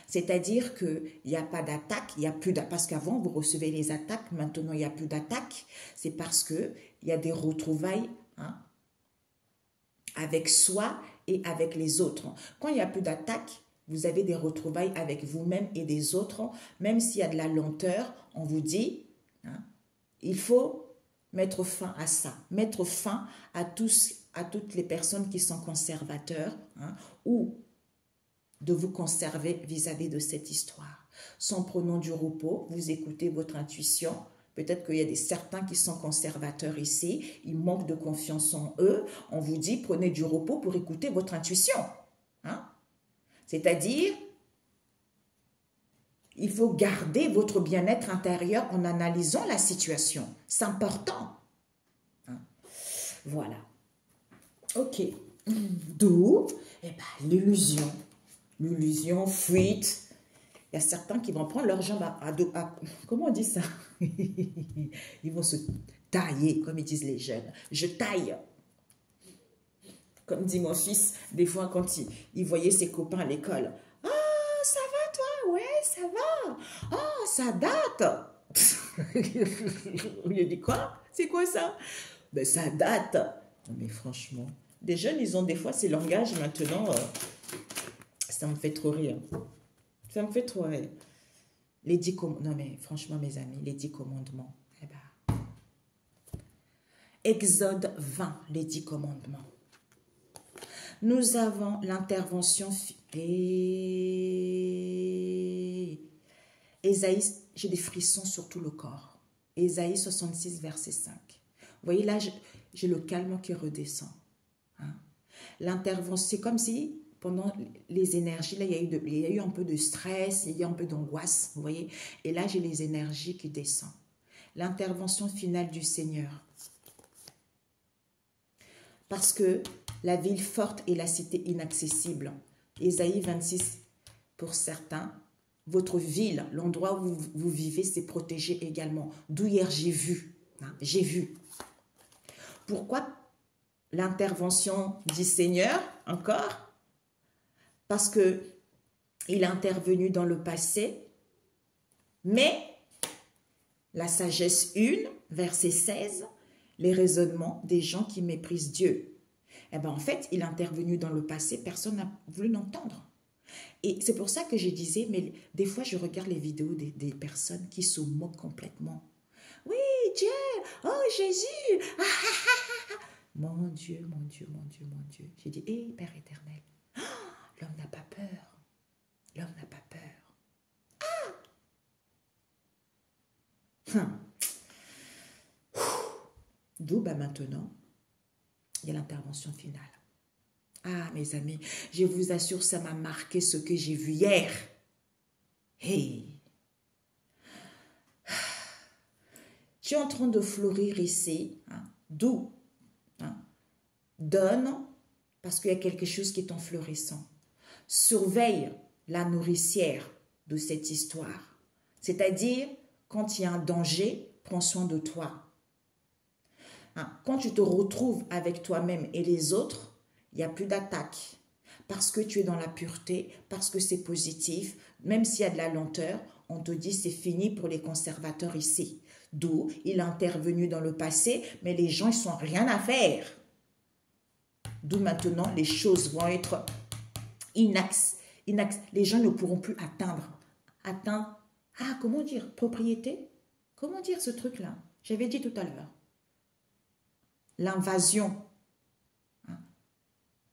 C'est-à-dire qu'il n'y a pas d'attaque, il y a plus d'attaque. Parce qu'avant, vous recevez les attaques, maintenant, il n'y a plus d'attaque. C'est parce qu'il y a des retrouvailles avec soi et avec les autres. Quand il n'y a plus d'attaque, vous avez des retrouvailles avec vous-même et des autres. Même s'il y a de la lenteur, on vous dit, il faut mettre fin à ça. Mettre fin à toutes les personnes qui sont conservateurs ou de vous conserver vis-à-vis de cette histoire. Sans prenant du repos, vous écoutez votre intuition. Peut-être qu'il y a certains qui sont conservateurs ici, ils manquent de confiance en eux. On vous dit, prenez du repos pour écouter votre intuition. C'est-à-dire, il faut garder votre bien-être intérieur en analysant la situation. C'est important. Voilà. Ok. D'où l'illusion. L'illusion, fuite. Il y a certains qui vont prendre leurs jambes comment on dit ça? Ils vont se tailler, comme ils disent les jeunes. Je taille. Comme dit mon fils, des fois quand il voyait ses copains à l'école. Ah, ça va toi? Ouais, ça va. Ah, ça date. Il a dit quoi? C'est quoi ça? Ben ça date. Mais franchement, des jeunes, ils ont des fois ces langages maintenant. Ça me fait trop rire. Ça me fait trop rire. Les 10 commandements. Non mais franchement mes amis, les 10 commandements. Exode 20, les 10 commandements. Nous avons l'intervention. Ésaïe, j'ai des frissons sur tout le corps. Ésaïe 66, verset 5. Vous voyez là, j'ai le calme qui redescend. L'intervention, c'est comme si pendant les énergies, là, il y a eu un peu de stress, il y a eu un peu d'angoisse, vous voyez. Et là, j'ai les énergies qui descendent. L'intervention finale du Seigneur. Parce que la ville forte et la cité inaccessible. Ésaïe 26, pour certains, votre ville, l'endroit où vous vivez, c'est protégé également. D'où hier j'ai vu. J'ai vu. Pourquoi l'intervention du Seigneur, encore? Parce que il est intervenu dans le passé, mais la sagesse 1, verset 16, les raisonnements des gens qui méprisent Dieu. Eh bien, en fait, il est intervenu dans le passé, personne n'a voulu l'entendre. Et c'est pour ça que je disais, mais des fois, je regarde les vidéos des personnes qui se moquent complètement. Oui, Dieu, oh Jésus, ah, ah, ah, ah. Mon Dieu, mon Dieu, mon Dieu, mon Dieu. J'ai dit, hé, Père éternel, oh, l'homme n'a pas peur. L'homme n'a pas peur. Ah. D'où, maintenant, il y a l'intervention finale. Ah, mes amis, je vous assure, ça m'a marqué ce que j'ai vu hier. Hey. Tu es en train de fleurir ici. D'où? Donne, parce qu'il y a quelque chose qui est en fleurissant. Surveille la nourricière de cette histoire. C'est-à-dire, quand il y a un danger, prends soin de toi. Quand tu te retrouves avec toi-même et les autres, il n'y a plus d'attaque. Parce que tu es dans la pureté, parce que c'est positif, même s'il y a de la lenteur, on te dit c'est fini pour les conservateurs ici. D'où il est intervenu dans le passé, mais les gens, ils n'ont rien à faire. D'où maintenant, les choses vont être les gens ne pourront plus atteindre, comment dire, propriété? Comment dire ce truc-là? J'avais dit tout à l'heure. L'invasion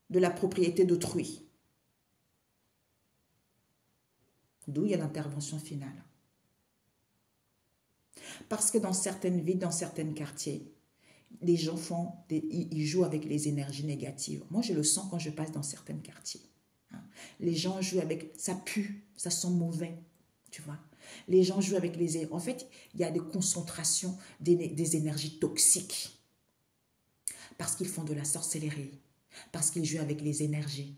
de la propriété d'autrui. D'où il y a l'intervention finale. Parce que dans certaines villes, dans certains quartiers, les gens ils jouent avec les énergies négatives. Moi, je le sens quand je passe dans certains quartiers. Les gens jouent avec... Ça pue, ça sent mauvais, tu vois. Les gens jouent avec les... En fait, il y a des concentrations des énergies toxiques. Parce qu'ils font de la sorcellerie. Parce qu'ils jouent avec les énergies.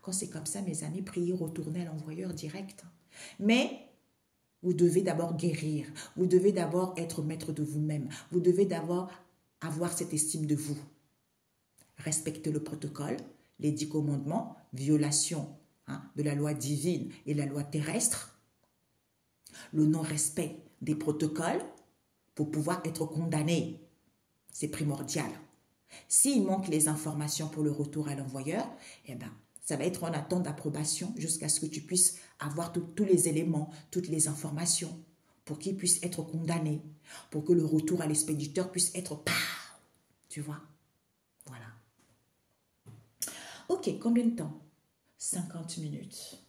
Quand c'est comme ça, mes amis, priez, retournez à l'envoyeur direct. Mais vous devez d'abord guérir. Vous devez d'abord être maître de vous-même. Vous devez d'abord avoir cette estime de vous. Respectez le protocole, les 10 commandements, violation de la loi divine et la loi terrestre, le non-respect des protocoles pour pouvoir être condamné. C'est primordial. S'il manque les informations pour le retour à l'envoyeur, eh ben, ça va être en attente d'approbation jusqu'à ce que tu puisses avoir tous les éléments, toutes les informations pour qu'il puisse être condamné, pour que le retour à l'expéditeur puisse être tu vois. Voilà. Ok, combien de temps? 50 minutes.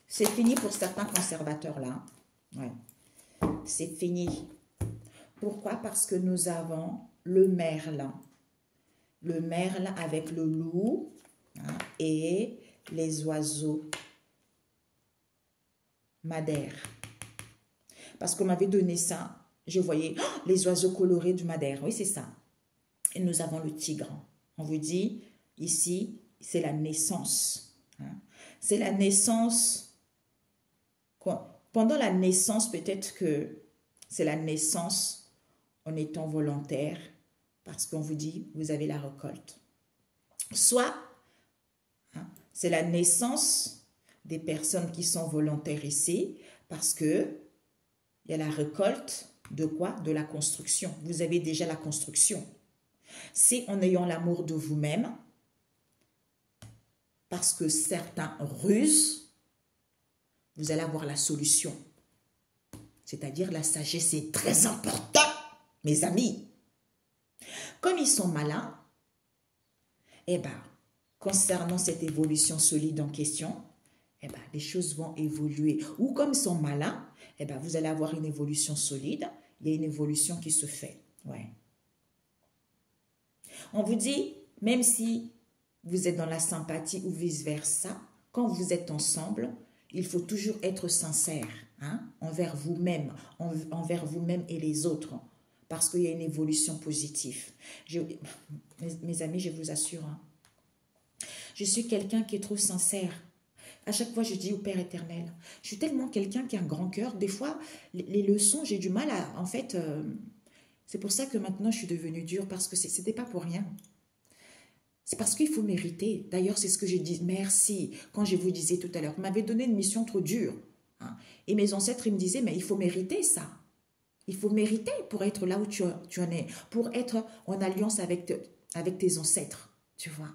C'est fini pour certains conservateurs là. Ouais. C'est fini. Pourquoi? Parce que nous avons le merle. Le merle avec le loup et les oiseaux madère. Parce qu'on m'avait donné ça. Je voyais les oiseaux colorés du madère. Oui, c'est ça. Et nous avons le tigre. On vous dit, ici, c'est la naissance. C'est la naissance. Pendant la naissance, peut-être que c'est la naissance en étant volontaire, parce qu'on vous dit, vous avez la récolte. Soit, c'est la naissance des personnes qui sont volontaires ici, parce que il y a la récolte de quoi? De la construction. Vous avez déjà la construction. C'est en ayant l'amour de vous-même, parce que certains rusent, vous allez avoir la solution. C'est-à-dire la sagesse est très importante, mes amis. Comme ils sont malins, eh bien, concernant cette évolution solide en question, eh bien, les choses vont évoluer. Ou comme ils sont malins, eh bien, vous allez avoir une évolution solide. Il y a une évolution qui se fait. Ouais. On vous dit, même si vous êtes dans la sympathie ou vice-versa, quand vous êtes ensemble, il faut toujours être sincère envers vous-même, envers vous-même et les autres, parce qu'il y a une évolution positive. Mes amis, je vous assure, je suis quelqu'un qui est trop sincère. À chaque fois, je dis au Père éternel, je suis tellement quelqu'un qui a un grand cœur. Des fois, les leçons, j'ai du mal à... En fait, c'est pour ça que maintenant, je suis devenue dure, parce que ce n'était pas pour rien. C'est parce qu'il faut mériter. D'ailleurs, c'est ce que je dis. Merci. Quand je vous disais tout à l'heure, vous m'avez donné une mission trop dure. Et mes ancêtres, ils me disaient, mais il faut mériter ça. Il faut mériter pour être là où tu en es, pour être en alliance avec tes ancêtres, tu vois.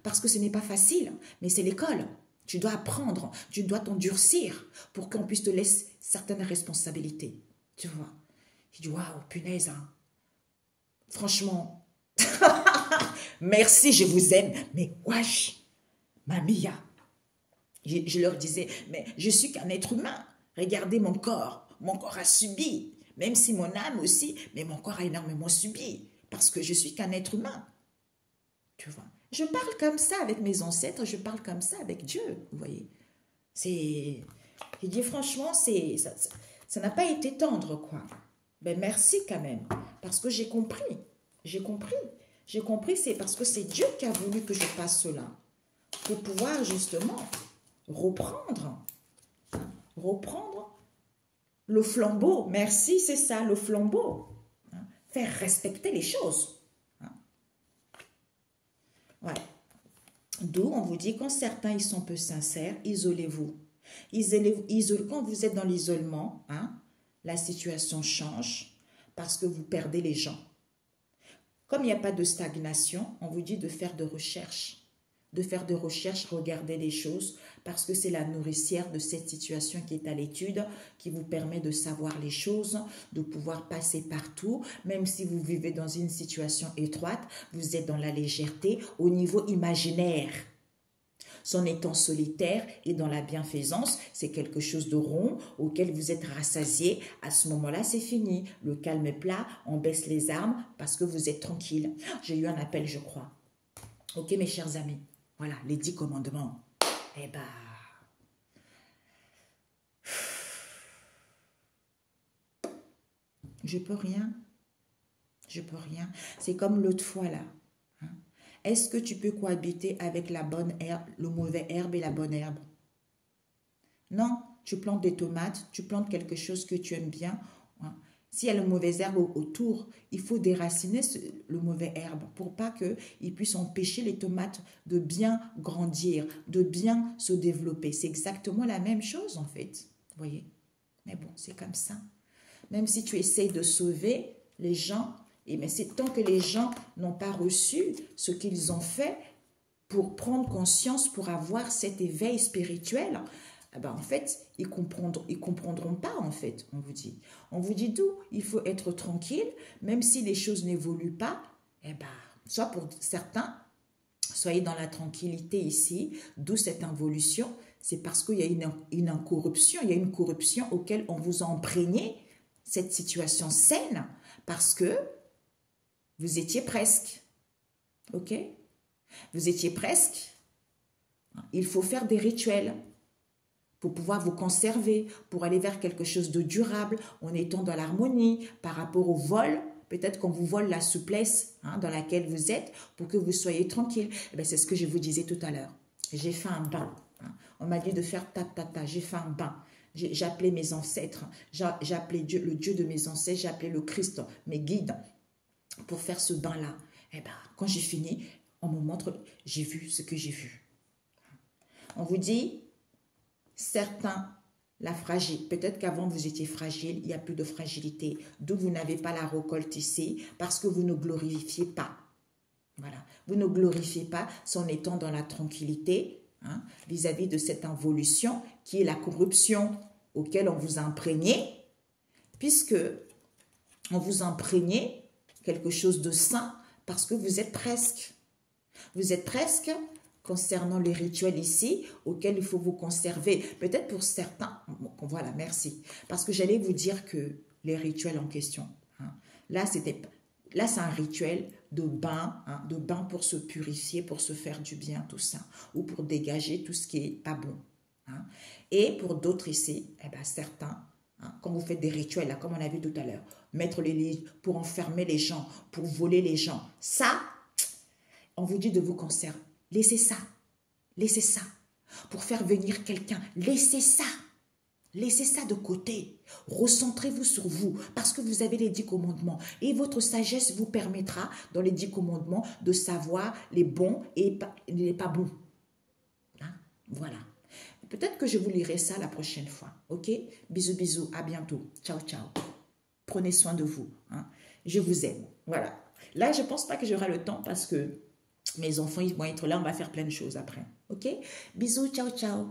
Parce que ce n'est pas facile, mais c'est l'école. Tu dois apprendre, tu dois t'endurcir pour qu'on puisse te laisser certaines responsabilités, tu vois. Je dis, waouh, punaise, franchement, merci, je vous aime, mais wesh, mamia. Je leur disais, mais je suis qu'un être humain. Regardez mon corps a subi, même si mon âme aussi, mais mon corps a énormément subi, parce que je suis qu'un être humain, tu vois. Je parle comme ça avec mes ancêtres, je parle comme ça avec Dieu, vous voyez. Je dis franchement, ça n'a pas été tendre, quoi. Ben merci quand même, parce que j'ai compris, c'est parce que c'est Dieu qui a voulu que je fasse cela, pour pouvoir justement reprendre le flambeau. Merci, c'est ça, le flambeau. Faire respecter les choses. Ouais. D'où on vous dit, quand certains ils sont peu sincères, isolez-vous. Quand vous êtes dans l'isolement, la situation change parce que vous perdez les gens. Comme il n'y a pas de stagnation, on vous dit de faire de recherche. Regarder les choses, parce que c'est la nourricière de cette situation qui est à l'étude, qui vous permet de savoir les choses, de pouvoir passer partout, même si vous vivez dans une situation étroite, vous êtes dans la légèreté au niveau imaginaire. Son étant solitaire et dans la bienfaisance, c'est quelque chose de rond auquel vous êtes rassasié. À ce moment-là, c'est fini. Le calme est plat, on baisse les armes parce que vous êtes tranquille. J'ai eu un appel, je crois. Ok, mes chers amis. Voilà, les 10 commandements. Eh ben... Je peux rien. C'est comme l'autre fois là. Est-ce que tu peux cohabiter avec la bonne herbe, le mauvais herbe et la bonne herbe? Non, tu plantes des tomates, tu plantes quelque chose que tu aimes bien. Hein. S'il y a le mauvais herbe autour, il faut déraciner le mauvais herbe pour pas qu'il puisse empêcher les tomates de bien grandir, de bien se développer. C'est exactement la même chose en fait. Vous voyez? Mais bon, c'est comme ça. Même si tu essayes de sauver les gens, mais c'est tant que les gens n'ont pas reçu ce qu'ils ont fait pour prendre conscience, pour avoir cet éveil spirituel, en fait, ils comprendront pas, en fait, on vous dit. On vous dit d'où il faut être tranquille, même si les choses n'évoluent pas, soit pour certains, soyez dans la tranquillité ici, d'où cette involution, c'est parce qu'il y a une corruption, il y a une corruption auquel on vous a imprégné cette situation saine, parce que vous étiez presque, ok? Vous étiez presque. Il faut faire des rituels pour pouvoir vous conserver, pour aller vers quelque chose de durable, en étant dans l'harmonie par rapport au vol. Peut-être qu'on vous vole la souplesse dans laquelle vous êtes pour que vous soyez tranquille. C'est ce que je vous disais tout à l'heure. J'ai fait un bain. On m'a dit de faire ta. J'ai fait un bain. J'ai appelé mes ancêtres. J'ai appelé Dieu, le Dieu de mes ancêtres. J'ai appelé le Christ, mes guides, pour faire ce bain-là. Quand j'ai fini, on me montre, j'ai vu ce que j'ai vu. On vous dit, certains, la fragile, peut-être qu'avant vous étiez fragile, il n'y a plus de fragilité, d'où vous n'avez pas la récolte ici, parce que vous ne glorifiez pas. Voilà, vous ne glorifiez pas en étant dans la tranquillité vis-à-vis de cette involution qui est la corruption auquel on vous a imprégné, puisque on vous a imprégné quelque chose de sain parce que vous êtes presque. Vous êtes presque concernant les rituels ici auxquels il faut vous conserver. Peut-être pour certains, voilà, merci. Parce que j'allais vous dire que les rituels en question, là c'est un rituel de bain pour se purifier, pour se faire du bien, tout ça, ou pour dégager tout ce qui n'est pas bon. Et pour d'autres ici, certains, quand vous faites des rituels, là, comme on a vu tout à l'heure, mettre les lits pour enfermer les gens, pour voler les gens, ça, on vous dit de vous conserver. Laissez ça. Laissez ça. Pour faire venir quelqu'un, laissez ça. Laissez ça de côté. Recentrez-vous sur vous parce que vous avez les 10 commandements. Et votre sagesse vous permettra, dans les 10 commandements, de savoir les bons et les pas bons. Voilà. Peut-être que je vous lirai ça la prochaine fois. Ok? Bisous, bisous. À bientôt. Ciao, ciao. Prenez soin de vous. Je vous aime. Voilà. Là, je ne pense pas que j'aurai le temps parce que mes enfants, ils vont être là. On va faire plein de choses après. Ok? Bisous. Ciao, ciao.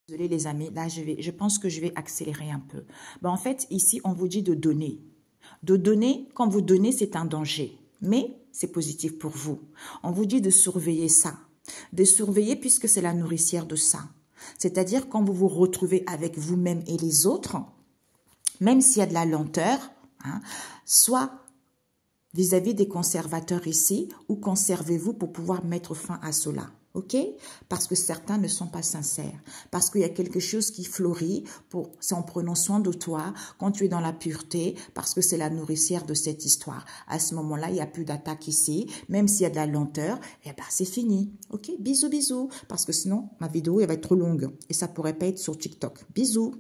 Désolée les amis. Là, je pense que je vais accélérer un peu. En fait, ici, on vous dit de donner. De donner, quand vous donnez, c'est un danger. Mais c'est positif pour vous. On vous dit de surveiller ça. De surveiller puisque c'est la nourricière de ça. C'est-à-dire quand vous vous retrouvez avec vous-même et les autres, même s'il y a de la lenteur, soit vis-à-vis des conservateurs ici, ou conservez-vous pour pouvoir mettre fin à cela. Ok? Parce que certains ne sont pas sincères. Parce qu'il y a quelque chose qui fleurit, c'est en prenant soin de toi, quand tu es dans la pureté, parce que c'est la nourricière de cette histoire. À ce moment-là, il n'y a plus d'attaque ici. Même s'il y a de la lenteur, c'est fini. Ok? Bisous, bisous. Parce que sinon, ma vidéo, elle va être trop longue. Et ça pourrait pas être sur TikTok. Bisous.